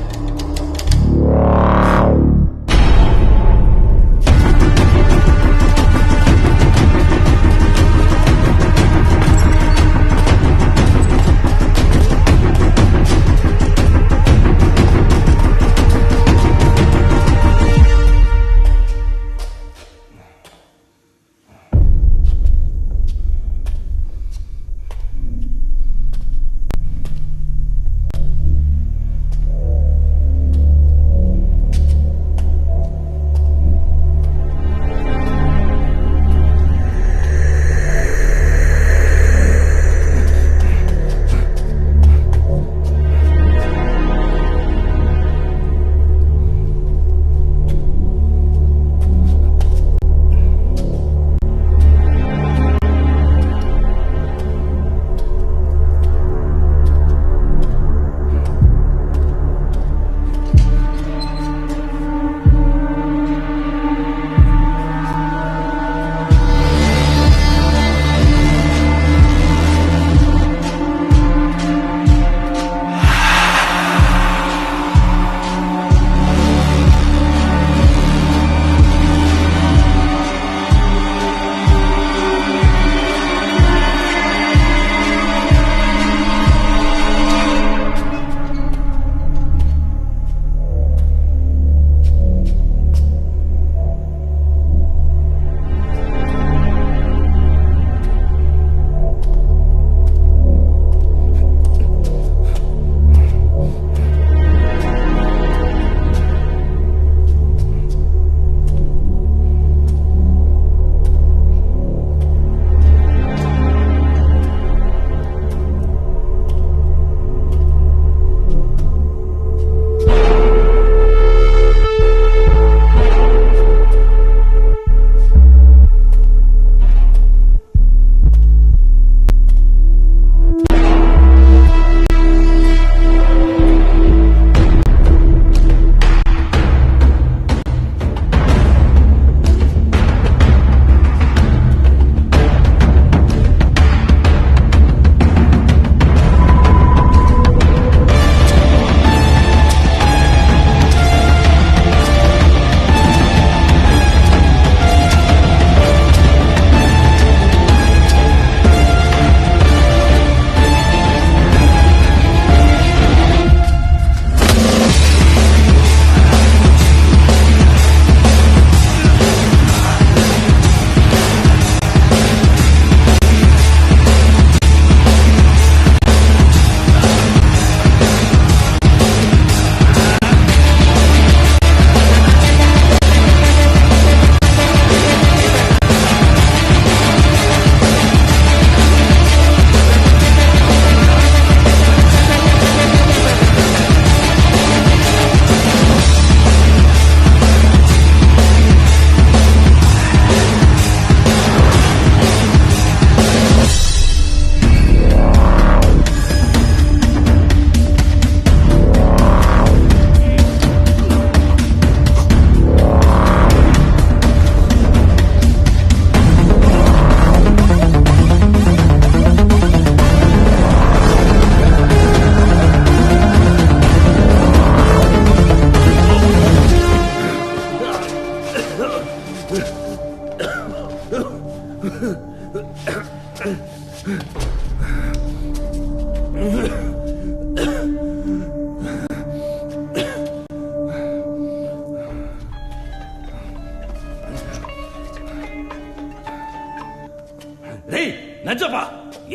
ರೇ ನಂಜಪ್ಪ,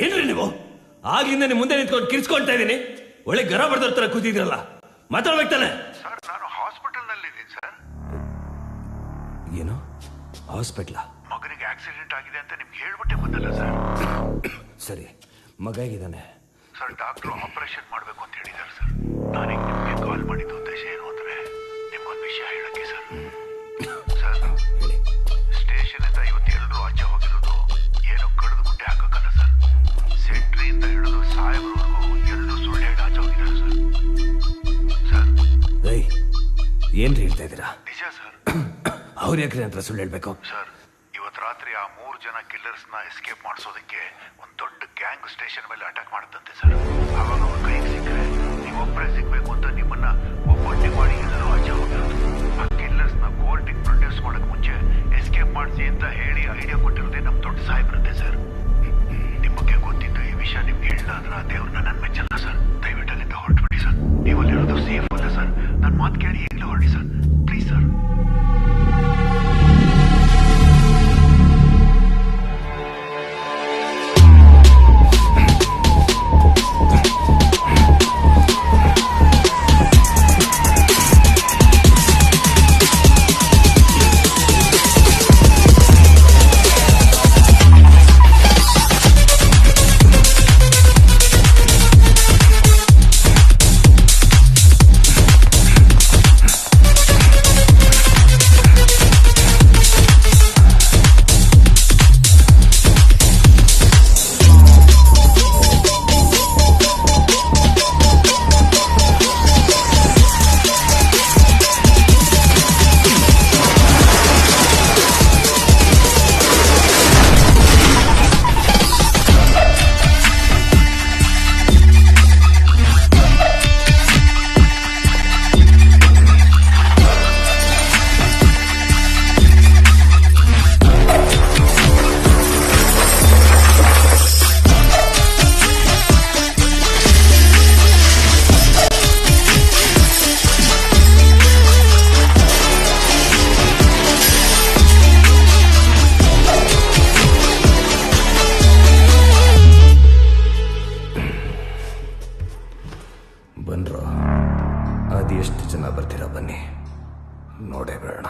ಏನ್ರಿ ನೀವು? ಆಗ್ಲಿಂದ ನಿಮ್ ಮುಂದೆ ನಿಂತ್ಕೊಂಡು ಕಿರ್ಸ್ಕೊಂತಾ ಇದೀನಿ. ಒಳ್ಳೆ ಗರ ಬಡ್ದವ್ರ ತರ ಕೂತಿದ್ರಲ್ಲ, ಮಾತಾಡ್ಬೇಕು ತಾನೆ? ನಾನು ಹಾಸ್ಪಿಟಲ್ ನಲ್ಲಿ ಇದ್ದೀನಿ ಸರ್. ಏನು ಹಾಸ್ಪಿಟ್ಲ? ಮಗನಿಗೆ ಆಕ್ಸಿಡೆಂಟ್ ಆಗಿದೆ ಅಂತ ನಿಮ್ಗೆ ಹೇಳ್ಬಿಟ್ಟೆ ಬಂದಲ್ಲ ಸರ್. ಸರಿ, ಮಗ ಹೇಗಿದ್ದಾನೆ? ಸರ್, ಡಾಕ್ಟರ್ ಆಪರೇಷನ್ ಮಾಡಬೇಕು ಅಂತ ಹೇಳಿದ್ದಾರೆ ಸರ್. ನಾನೀಗ ನಿಮ್ಗೆ ಕಾಲ್ ಮಾಡಿದ್ದು ಉದ್ದೇಶ ಏನು ಅಂದ್ರೆ ನಿಮ್ಗೊಂದು ವಿಷಯ ಹೇಳಕ್ಕೆ ಸರ್. ಸರ್, ಸ್ಟೇಷನ್ ಇಂದ ಇವತ್ತು ಎಲ್ಲರೂ ಆಚೆ ಹೋಗಿರೋದು ಏನೋ ಕಡಿದು ಗುಡ್ಡೆ ಹಾಕಕ್ಕಲ್ಲ ಸರ್. ಸೆಂಟ್ರಿಯಿಂದ ಹಿಡಿದು ಸಾಹೇಬ್ರವರೆಗೂ ಎಲ್ಲರೂ ಸುಳ್ಳು ಹೇಳಿ ಆಚೆ ಹೋಗಿದ್ದಾರೆ ಸರ್. ಸರ್, ರೈ ಏನ್ರಿ ಹೇಳ್ತಾ ಇದ್ದೀರಾ? ನಿಜ ಸರ್. ಅವ್ರ ಯಾಕ್ರಿ ಹತ್ರ ಸುಳ್ಳು ಹೇಳ್ಬೇಕು? ಸರ್, ಕಿಲ್ಲರ್ಸ್ನ ಎಸ್ಕೇಪ್ ಮಾಡಿಸೋದಕ್ಕೆ ಒಂದು ದೊಡ್ಡ ಗ್ಯಾಂಗ್ ಸ್ಟೇಷನ್ ಮೇಲೆ ಅಟ್ಯಾಕ್ ಮಾಡುತ್ತಂತೆ ಸರ್. ಆವಾಗ ಅವ್ರ ಕೈಗೆ ಸಿಕ್ಕರೆ ನೀವೊಬ್ಬರೇ ಸಿಗ್ಬೇಕು ಅಂತ ನಿಮ್ಮನ್ನ ಒಬ್ಬೊಟ್ಟೆ ಮಾಡಿ ಎಲ್ಲರೂ ಆಚೆ ಹೋಗಿರೋದು. ಆ ಕಿಲ್ಲರ್ಸ್ನ ಕೋರ್ಟಿಗೆ ಪ್ರೊಡ್ಯೂಸ್ ಮಾಡಕ್ ಮುಂಚೆ ಎಸ್ಕೇಪ್ ಮಾಡಿಸಿ ಅಂತ ಹೇಳಿ ಐಡಿಯಾ ಕೊಟ್ಟಿರೋದೇ ನಮ್ಮ ದೊಡ್ಡ ಸಾಹೇಬ್ರಂತೆ ಸರ್. ನಿಮಗೆ ಗೊತ್ತಿದ್ದು ಈ ವಿಷಯ ನಿಮ್ಗೆ ಹೇಳಲಾದ್ರೆ ಆ ದೇವ್ರನ್ನ ನನ್ನ ಮೆಚ್ಚಲ್ಲ ಸರ್. ದಯವಿಟ್ಟು ಅಲ್ಲಿಂದ ಹೊರಟ್ಬಿಡಿ ಸರ್. ನೀವಲ್ಲಿರೋದು ಸೇಫ್ ಅಲ್ಲ ಸರ್. ನನ್ನ ಮಾತು ಕೇಳಿ ಈಗಲೇ ಹೊರಡಿ ಸರ್, ಪ್ಲೀಸ್ ಸರ್. ಬನ್ರೋ, ಅದು ಎಷ್ಟು ಜನ ಬರ್ತೀರಾ ಬನ್ನಿ, ನೋಡೇ ಬೇಡ.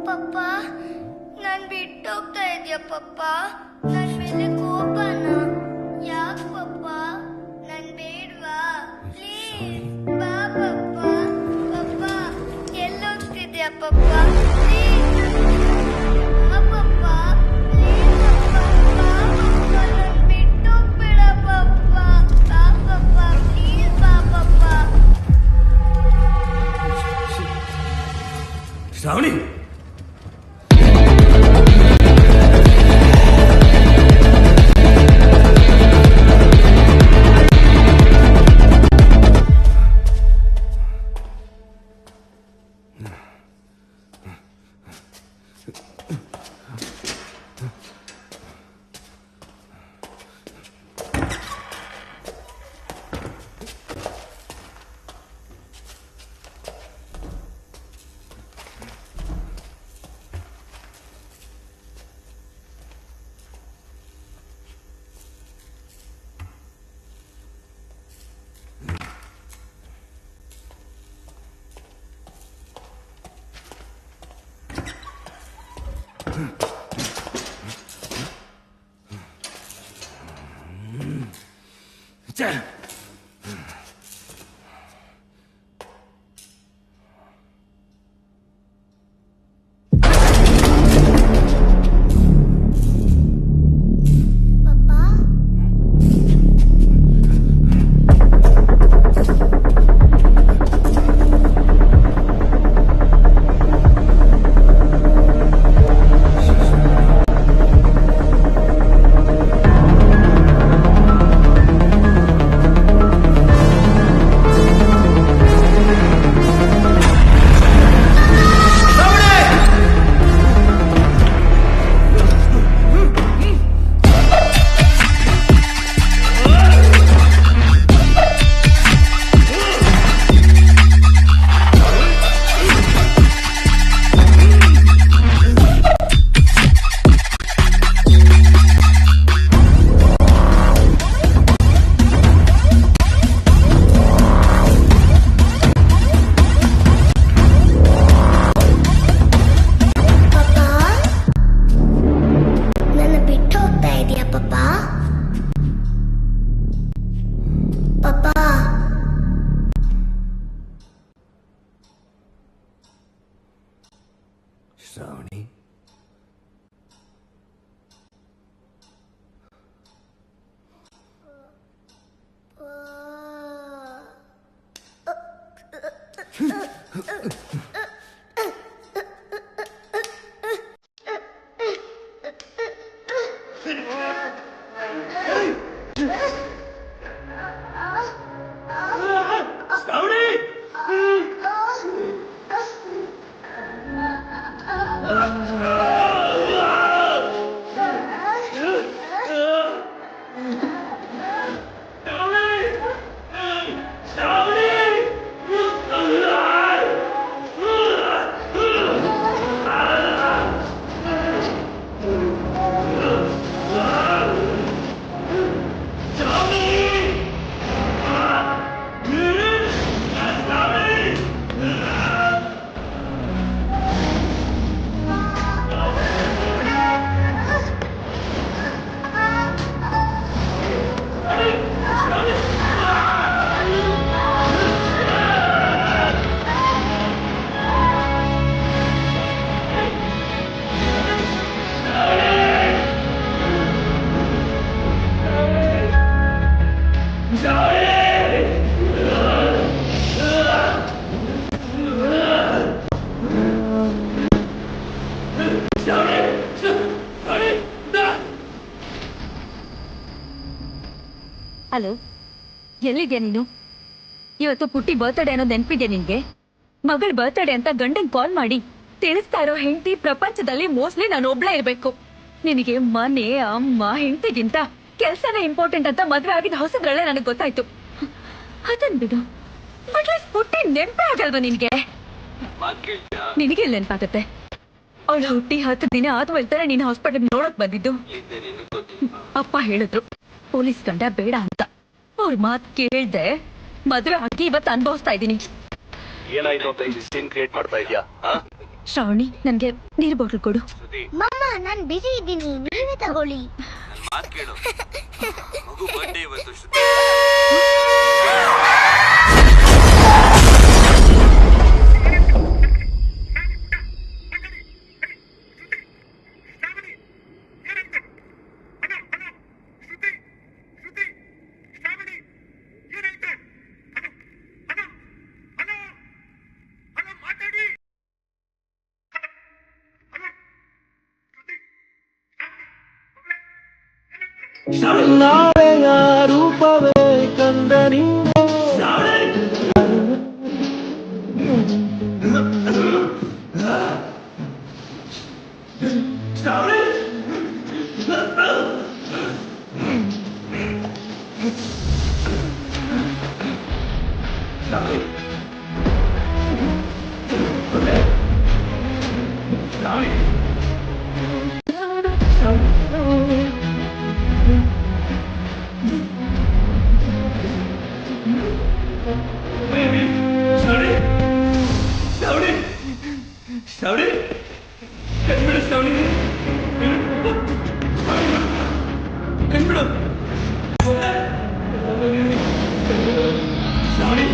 ಪಪ್ಪ ನಾನ್ ಬಿಟ್ಟೋಗ್ತಾ ಇದೆಯಾ ಪಪ್ಪ? ನನ್ ಮೇಲೆ ಕೋಪನ? ಯಾಕೆ ಪಪ್ಪ? ನನ್ ಬೇಡ್ವಾ? ಪ್ಲೀಸ್ ಬಾ ಪಪ್ಪ. ಪಪ್ಪ ಎಲ್ಲೋಗ್ತಿದ್ಯಾ ಪಪ್ಪ? ಪ್ಲೀಸ್ ಬಾ ಪಪ್ಪ. ಪ್ಲೀಸ್ ಪಪ್ಪ ಬಾ ಪಪ್ಪ. ನನ್ ಬಿಟ್ಟೋಗ್ಬೇಡ ಪಪ್ಪ. ಬಾ ಪಪ್ಪ ಪ್ಲೀಸ್ ಬಾ ಪಪ್ಪ. ಶ್ರಾವಣಿ, ಶ್ರಾವಣಿ, ಹಲೋ, ಎಲ್ಲಿದ್ಯಾ ನೀನು? ಇವತ್ತು ಪುಟ್ಟಿ ಬರ್ತ್ಡೇ ಅನ್ನೋದು ನೆನ್ಪಿದ್ಯಾ ನಿನ್ಗೆ? ಮಗಳ ಬರ್ತ್ಡೇ ಅಂತ ಗಂಡನ್ ಕಾಲ್ ಮಾಡಿ ತಿಳಿಸ್ತಾ ಇರೋ ಹೆಂಡತಿ ಪ್ರಪಂಚದಲ್ಲಿ ಮೋಸ್ಟ್ಲಿ ನಾನು ಒಬ್ಳೇ ಇರ್ಬೇಕು. ನಿನಗೆ ಮನೆ, ಅಮ್ಮ, ಹೆಂಡತಿಗಿಂತ ಕೆಲ್ಸನೇ ಇಂಪಾರ್ಟೆಂಟ್ ಅಂತ ಮದ್ವೆ ಆಗಿದ್ದ ಹೊಸದ್ರಲ್ಲೇ ನನಗೆ ಗೊತ್ತಾಯ್ತು. ಅದನ್ ಬಿಡು, ಅಟ್ಲೀಸ್ಟ್ ಪುಟ್ಟಿ ನೆನ್ಪೇ ಆಗಲ್ವಾ ನಿನ್ಗೆ? ನಿನಗೆ ನೆನ್ಪಾಗತ್ತೆ? ಅವಳು ಹುಟ್ಟಿ 10 ದಿನ ಆದ್ಮೇಲೆ ತಾನೆ ನೀನು ಹಾಸ್ಪಿಟಲ್ ನೋಡಕ್ ಬಂದಿದ್ದು. ಅಪ್ಪ ಹೇಳಿದ್ರು ಪೊಲೀಸ್ ಗಂಡ ಬೇಡ ಅಂತ. ಅವ್ರ ಮಾತು ಕೇಳ್ದೆ ಮದ್ವೆ ಆಗಿ ಇವತ್ತು ಅನುಭವಿಸ್ತಾ ಇದ್ದೀನಿ. ಏನಾಯ್ತು ಅಂತ ಇಲ್ಲಿ ಸೀನ್ ಕ್ರಿಯೇಟ್ ಮಾಡ್ತಾ ಇದೀಯಾ? ಶ್ರಾವಣಿ, ನನ್ಗೆ ನೀರ್ ಬಾಟಲ್ ಕೊಡು. ಮಮ್ಮ, ನಾನ್ ಬಿಸಿ ಇದ್ದೀನಿ, ನೀವೇ ತಗೊಳ್ಳಿ. ಮಾತ್ ಕೇಳು, ಮಗು ಬರ್ಡೇ ಇವತ್ತು. ನಾಳೆಯ ರೂಪವೇ ಕಂಡ ನೀನು ಶ್ರಾವಣಿ, ಕಣ್ಬಿಡು ಶ್ರಾವಣಿ, ಕಣ್ಬಿಡು ಶ್ರಾವಣಿ.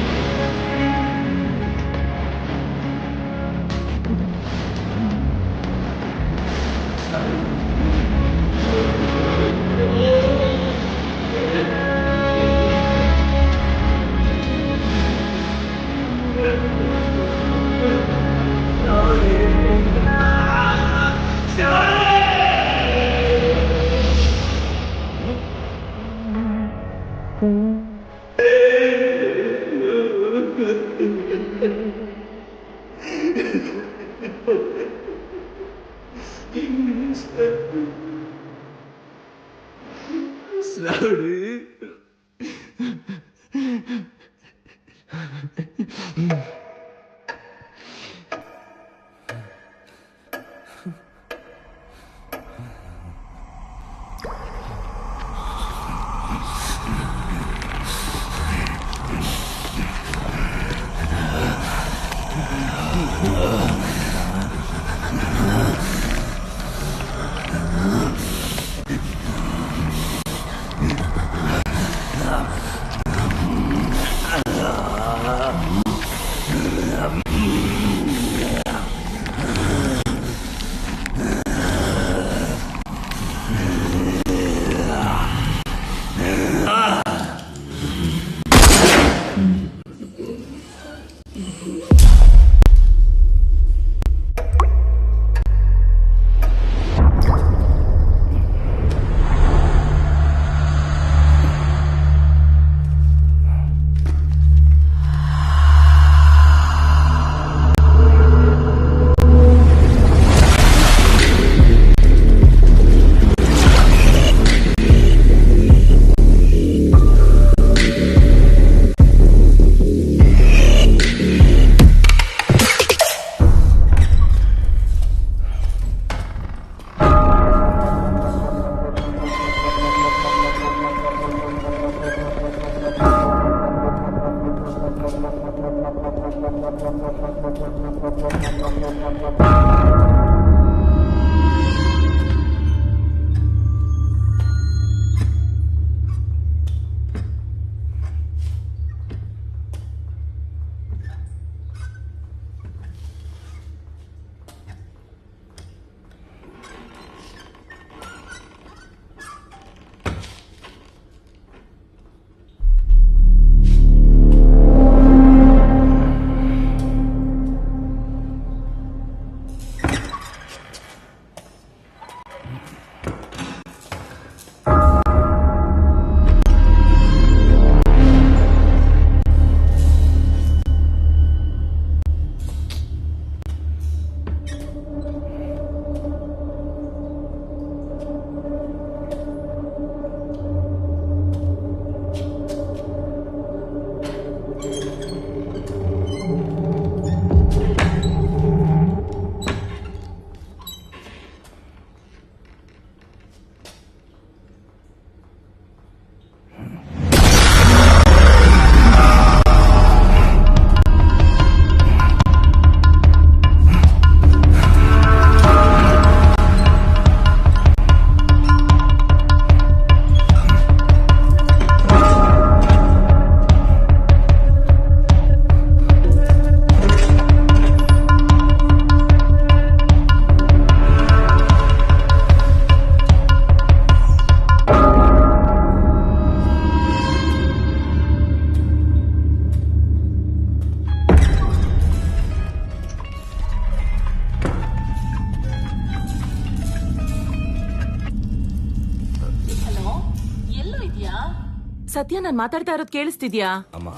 ಸತ್ಯ, ನಾನ್ ಮಾತಾಡ್ತಾ ಇರೋದು ಕೇಳಿಸ್ತಿದ್ಯಾ? ಅಮ್ಮ,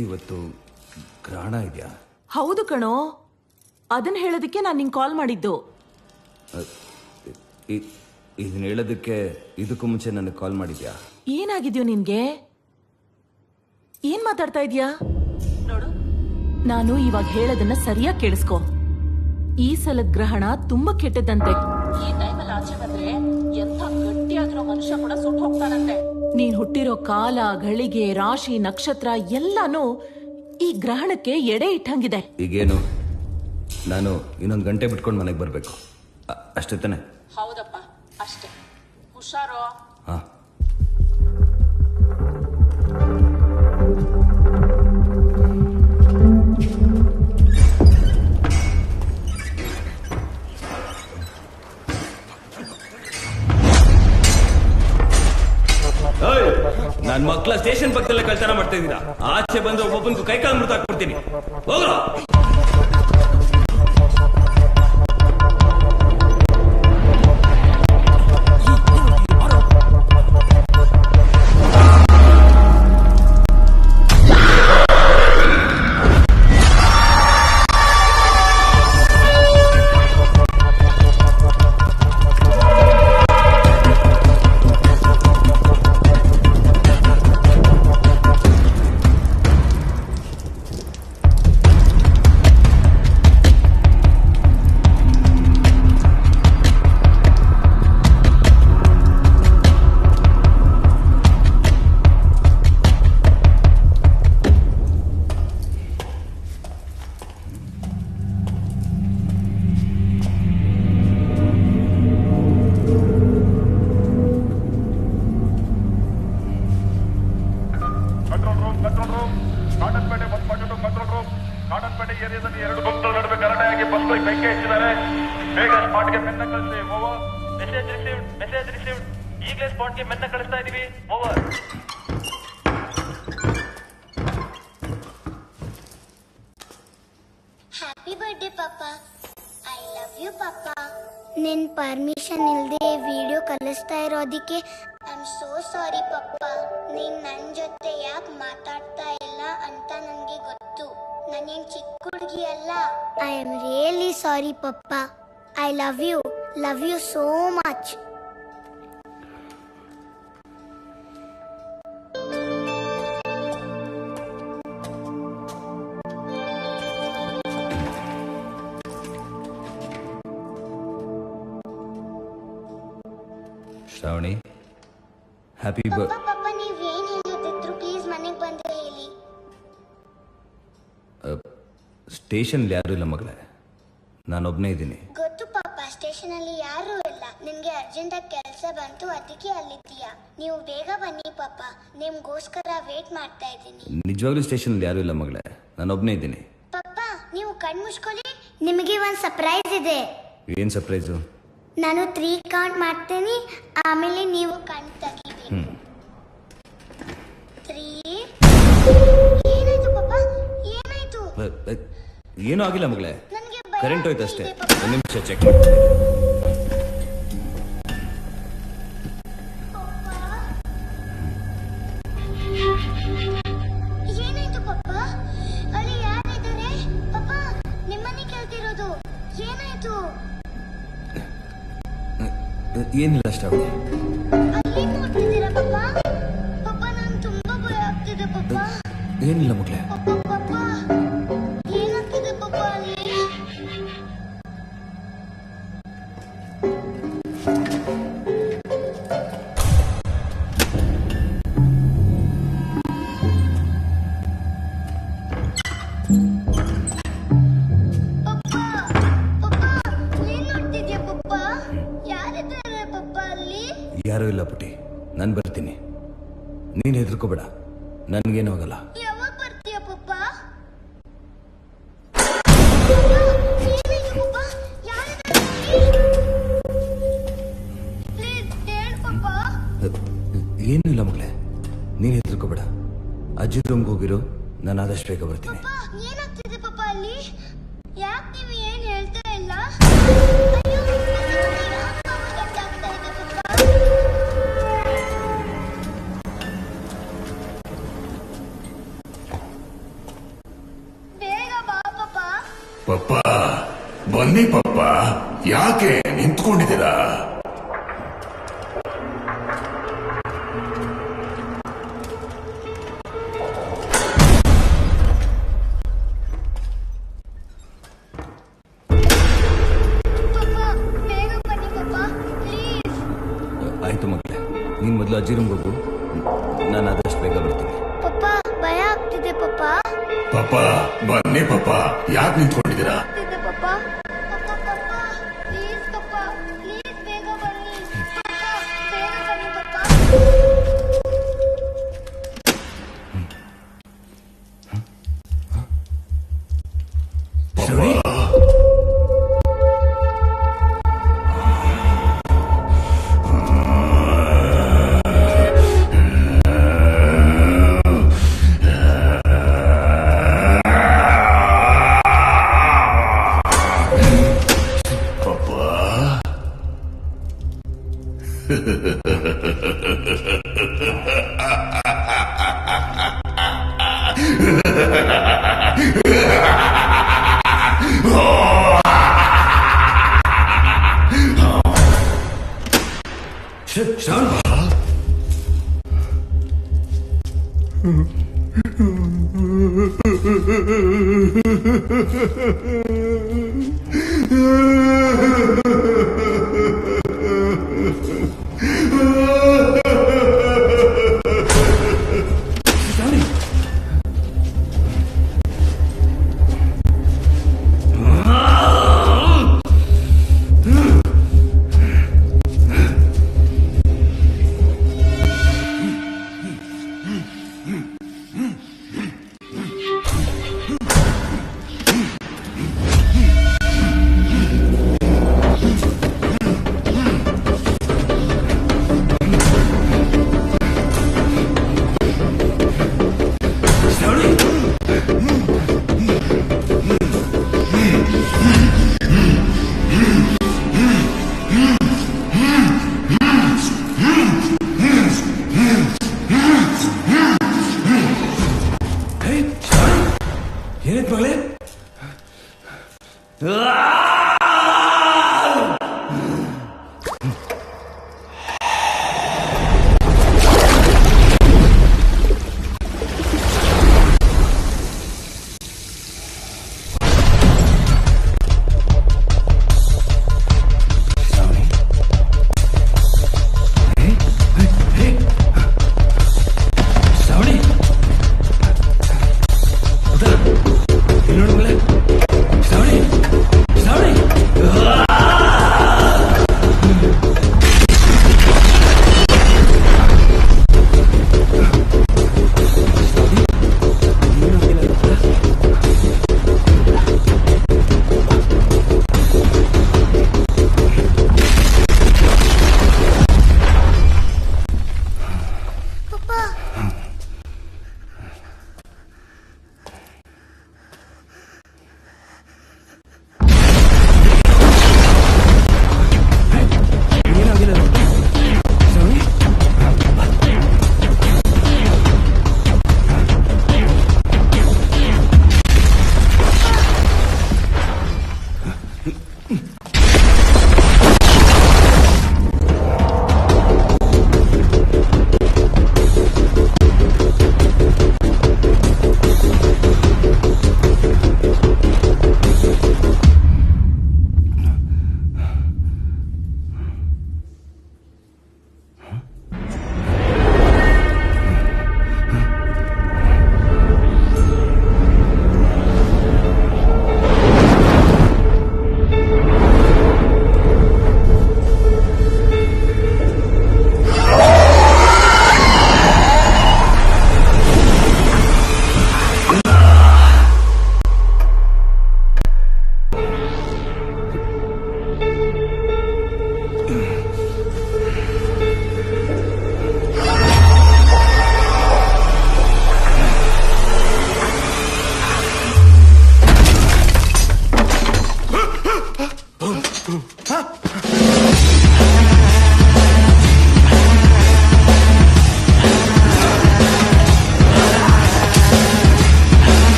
ಇವತ್ತು ಗ್ರಹಣ ಇದೆಯಾ? ಹೌದು ಕಣೋ, ಅದನ್ನ ಹೇಳೋದಕ್ಕೆ ನಾನು ನಿಂಗೆ ಕಾಲ್ ಮಾಡಿದ್ದು. ಇದನ್ನ ಹೇಳೋದಕ್ಕೆ ಇದಕ್ಕೂ ಮುಂಚೆ ನನಗೆ ಕಾಲ್ ಮಾಡಿದ್ಯಾ? ಏನಾಗಿದ್ಯೋ ನಿನ್ಗೆ? ಏನ್ ಮಾತಾಡ್ತಾ ಇದ್ಯಾ? ನೋಡು, ನಾನು ಇವಾಗ ಹೇಳೋದನ್ನ ಸರಿಯಾಗಿ ಕೇಳಿಸ್ಕೊ. ಈ ಸಲದ ಗ್ರಹಣ ತುಂಬಾ ಕೆಟ್ಟದಂತೆ. ಈ ಟೈಮಲ್ಲಿ ಆಚೆ ಬಂದ್ರೆ ಎಂಥ ಗಟ್ಟಿಯಾಗಿರೋ ಮನುಷ್ಯ ಕೂಡ ಸುಟ್ಟು ಹೋಗ್ತಾನಂತೆ. ನೀನ್ ಹುಟ್ಟಿರೋ ಕಾಲ, ಗಳಿಗೆ, ರಾಶಿ, ನಕ್ಷತ್ರ ಎಲ್ಲಾನು ಈ ಗ್ರಹಣಕ್ಕೆ ಎಡೆ ಇಟ್ಟಂಗಿದೆ. ಈಗೇನು, ನಾನು ಇನ್ನೊಂದು ಗಂಟೆ ಬಿಟ್ಕೊಂಡು ಮನೆಗೆ ಬರಬೇಕು ಅಷ್ಟೇ ತಾನೆ? ಹೌದಪ್ಪ, ಅಷ್ಟೇ. ಹುಷಾರೋ. ಹಾ. ನನ್ ಮಕ್ಳ ಸ್ಟೇಷನ್ ಪಕ್ಕದಲ್ಲೇ ಕಳ್ತನ ಮಾಡ್ತಾ ಇದ್ದೀರಾ. ಆಚೆ ಬಂದ್ರೆ ಒಬ್ಬೊಬ್ಬನಿಗೂ ಕೈಕಾಲು ಮೃತ ಹಾಕ್ಬಿಡ್ತೀನಿ. ಹೋಗ್ರ. ಹ್ಯಾಪಿ ಬರ್ಡೇ ಪಾಪ. ಐ ಲವ್ ಯು ಪಾಪ. ನಿನ್ ಪರ್ಮಿಷನ್ ಇಲ್ದೆ ವಿಡಿಯೋ ಕಲಿಸ್ತಾ ಇರೋದಕ್ಕೆ ಐ ಆಮ್ ಸೋ ಸಾರಿ ಪಪ್ಪ. ನೀನ್ ನನ್ ಜೊತೆ ಯಾಕೆ ಮಾತಾಡ್ತಾ ಇಲ್ಲ ಅಂತ ನನಗೆ ಗೊತ್ತು. ನಾನೇನ್ ಚಿಕ್ಕ ಹುಡುಗಿ ಅಲ್ಲ. I am really sorry papa. I love you so much. Shravani, happy papa, ನೀವೇನ್ ಹೇಳೋದಿದ್ರು ಪ್ಲೀಸ್ ಮನೆಗೆ ಬಂದು ಹೇಳಿ. ಸ್ಟೇಷನ್ ಯಾರು ಇಲ್ಲ ಮಗಳೇ. ನಾನೊಬ್ಬನೇ ಇದ್ದೀನಿ. ಗೊತ್ತು ಪಾಪ, ಸ್ಟೇಷನ್ ಅಲ್ಲಿ ಯಾರು ಇಲ್ಲ. ನಿನ್ಗೆ ಅರ್ಜೆಂಟ್ ಆಗಿ ಕೆಲಸ ಬಂತು, ಅದಕ್ಕೆ ಅಲ್ಲಿದ್ದೀಯಾ. ನೀವು ಬೇಗ ಬನ್ನಿ ಪಾಪ, ನಿಮ್ಗೋಸ್ಕರ ವೇಟ್ ಮಾಡ್ತಾ ಇದ್ದೀನಿ. ನಿಜವಾಗ್ಲೂ ಸ್ಟೇಷನಲ್ಲಿ ಯಾರೂ ಇಲ್ಲ ಮಗಳೇ, ನಾನೊಬ್ಬನೇ ಇದ್ದೀನಿ. ಪಾಪ ನೀವು ಕಣ್ ಮುಚ್ಕೊಳ್ಳಿ, ನಿಮಗೆ ಒಂದು ಸರ್ಪ್ರೈಸ್ ಇದೆ. ಏನು ಸರ್ಪ್ರೈಸು? ನಾನು 3 ಕೌಂಟ್ ಮಾಡ್ತೀನಿ, ಆಮೇಲೆ ನೀವು ಕಣ್ ತೆಗಿಬೇಕು. 3. ಏನಾಯ್ತು ಪಾಪ, ಏನಾಯ್ತು? ಏನೂ ಆಗಿಲ್ಲ ಮಗಳೇ, ಕರೆಂಟ್ ಹೋಯ್ತು ಅಷ್ಟೇ. ಒಂದು ನಿಮಿಷ ಚೆಕ್ ಏನಾಯ್ತು ಪಾಪ? ಅಲ್ಲಿ ಯಾರಿದ್ದಾರೆ ಪಾಪ? ನಿಮ್ಮನ್ನೇ ಕೇಳ್ತಿರೋದು. ಏನಾಯ್ತು? ಏನಿಲ್ಲ ಅಷ್ಟೇ. ಅಲ್ಲಿ ನೋಡ್ತಿದ್ದೀರಾ ಪಾಪ? ಪಾಪ ನಾನು ತುಂಬಾ ಭಯ ಆಗ್ತಿದೆ ಪಾಪ. ಏನಿಲ್ಲ ಮಗಳೇ. ಪಾಪ ಏನಾಗ್ತಿದೆ ಪಾಪ ಅಲ್ಲಿ? ಯಾರೂ ಇಲ್ಲ ಪುಟಿ, ನಾನು ಬರ್ತೀನಿ, ನೀನು ಹೆದರ್ಕೋಬೇಡ, ನನ್ಗೇನು ಹೋಗಲ್ಲ. ಯಾವಾಗ ಬರ್ತೀಯ ಪಪ್ಪ? ಏನೂ ಇಲ್ಲ ಮಗಳೇ, ನೀನು ಹೆದರ್ಕೋಬೇಡ. ಅಜ್ಜಿ ರೂಮ್ಗೆ ಹೋಗಿರು, ನಾನು ಆದಷ್ಟು ಬೇಗ ಬರ್ತೀನಿ. ಏನಾಗ್ತಿದೆ ಪಾಪ ಅಲ್ಲಿ? ಯಾಕೆ ನೀವು ಏನ್ ಹೇಳ್ತಾ ಇಲ್ಲ? ಬೇಗ ಬಾ ಪಾಪ. ಪಪ್ಪ ಬನ್ನಿ ಪಪ್ಪ, ಯಾಕೆ ನಿಂತ್ಕೊಂಡಿದ್ದೀರಾ? ಆಯ್ತು ಮಗಳೇ, ನೀನು ಮೊದಲು ಅಜ್ಜಿ ರೂಮ್ಗೆ ಹೋಗು, ನಾನು ಆದಷ್ಟು ಬೇಗ ಬರ್ತೀನಿ. ಪಪ್ಪ ಭಯ ಆಗ್ತಿದೆ ಪಪ್ಪ. ಪಪ್ಪ ಬನ್ನಿ ಪಪ್ಪ, ಯಾಕೆ ನಿಂತ್ಕೊಂಡಿದ್ದೀರಾ? ಪಪ್ಪ ಪ್ಲೀಸ್ ಪಪ್ಪ, ಪ್ಲೀಸ್ ಬೇಗ ಬನ್ನಿ ಪಪ್ಪ, ಬೇಗ ಬನ್ನಿ ಪಪ್ಪ.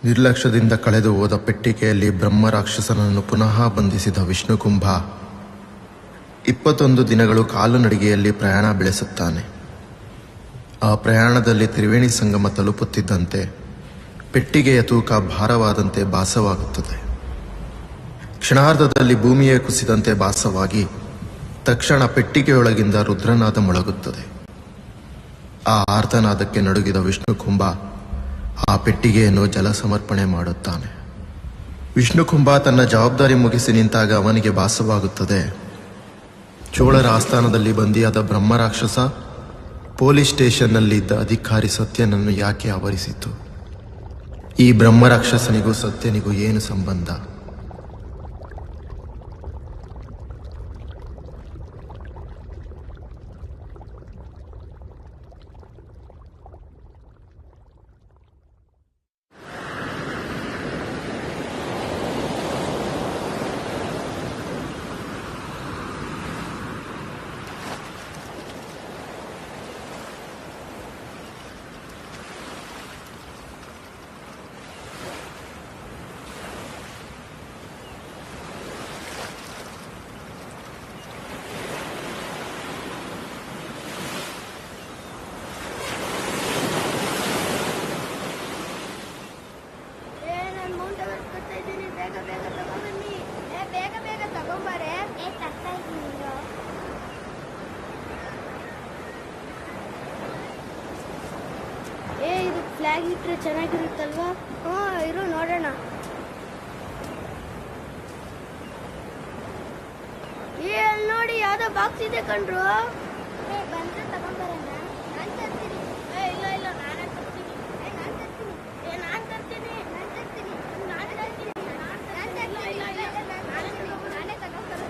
ನಿರ್ಲಕ್ಷ್ಯದಿಂದ ಕಳೆದು ಹೋದ ಪೆಟ್ಟಿಗೆಯಲ್ಲಿ ಬ್ರಹ್ಮ ರಾಕ್ಷಸನನ್ನು ಪುನಃ ಬಂಧಿಸಿದ ವಿಷ್ಣುಕುಂಭ 21 ದಿನಗಳು ಕಾಲುನಡಿಗೆಯಲ್ಲಿ ಪ್ರಯಾಣ ಬೆಳೆಸುತ್ತಾನೆ. ಆ ಪ್ರಯಾಣದಲ್ಲಿ ತ್ರಿವೇಣಿ ಸಂಗಮ ತಲುಪುತ್ತಿದ್ದಂತೆ ಪೆಟ್ಟಿಗೆಯ ತೂಕ ಭಾರವಾದಂತೆ ಭಾಸವಾಗುತ್ತದೆ. ಕ್ಷಣಾರ್ಧದಲ್ಲಿ ಭೂಮಿಯೇ ಕುಸಿದಂತೆ ಭಾಸವಾಗಿ ತಕ್ಷಣ ಪೆಟ್ಟಿಗೆಯೊಳಗಿಂದ ರುದ್ರನಾದ ಮೊಳಗುತ್ತದೆ. ಆ ಆರ್ತನಾದಕ್ಕೆ ನಡುಗಿದ ವಿಷ್ಣುಕುಂಭ ಆ ಪೆಟ್ಟಿಗೆಯನ್ನು ಜಲ ಸಮರ್ಪಣೆ ಮಾಡುತ್ತಾನೆ. ವಿಷ್ಣುಕುಂಭ ತನ್ನ ಜವಾಬ್ದಾರಿ ಮುಗಿಸಿ ನಿಂತಾಗ ಅವನಿಗೆ ಭಾಸವಾಗುತ್ತದೆ, ಚೋಳರ ಆಸ್ಥಾನದಲ್ಲಿ ಬಂದಿಯಾದ ಬ್ರಹ್ಮರಾಕ್ಷಸ ಪೊಲೀಸ್ ಸ್ಟೇಷನ್ನಲ್ಲಿದ್ದ ಅಧಿಕಾರಿ ಸತ್ಯನನ್ನು ಯಾಕೆ ಆವರಿಸಿತು? ಈ ಬ್ರಹ್ಮರಾಕ್ಷಸನಿಗೂ ಸತ್ಯನಿಗೂ ಏನು ಸಂಬಂಧ? ಫ್ಲಾಗ್ ಇಟ್ರೆ ಚೆನ್ನಾಗಿರುತ್ತಲ್ವಾ? ಇರು ನೋಡೋಣ. ಅಲ್ಲಿ ನೋಡಿ ಯಾವ್ದೋ ಬಾಕ್ಸ್ ಇದೆ ಕಣ್ರು. ಬಂದ್ರೆ ತಗೊಂಡ್ಬರೋಣ. ನಾನ್ ತರ್ತೀನಿ. ಇಲ್ಲ ಇಲ್ಲ ನಾನೇ ತರ್ತೀನಿ. ನಾನ್ ತರ್ತೀನಿ. ನಾನ್ ತರ್ತೀನಿ. ನಾನ್ ತರ್ತೀನಿ. ನಾನೇ ತರ್ತೀನಿ. ನಾನೇ ತಗೊಂಡ್ಬರೋದು.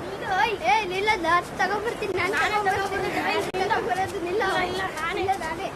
ಇಲ್ಲ ನಾನು ತಗೊಂಡ್ಬರ್ತೀನಿ. ನಾನು ತಗೊಂಡ್ಬರೋದು. ಇಲ್ಲ ನಾನೇ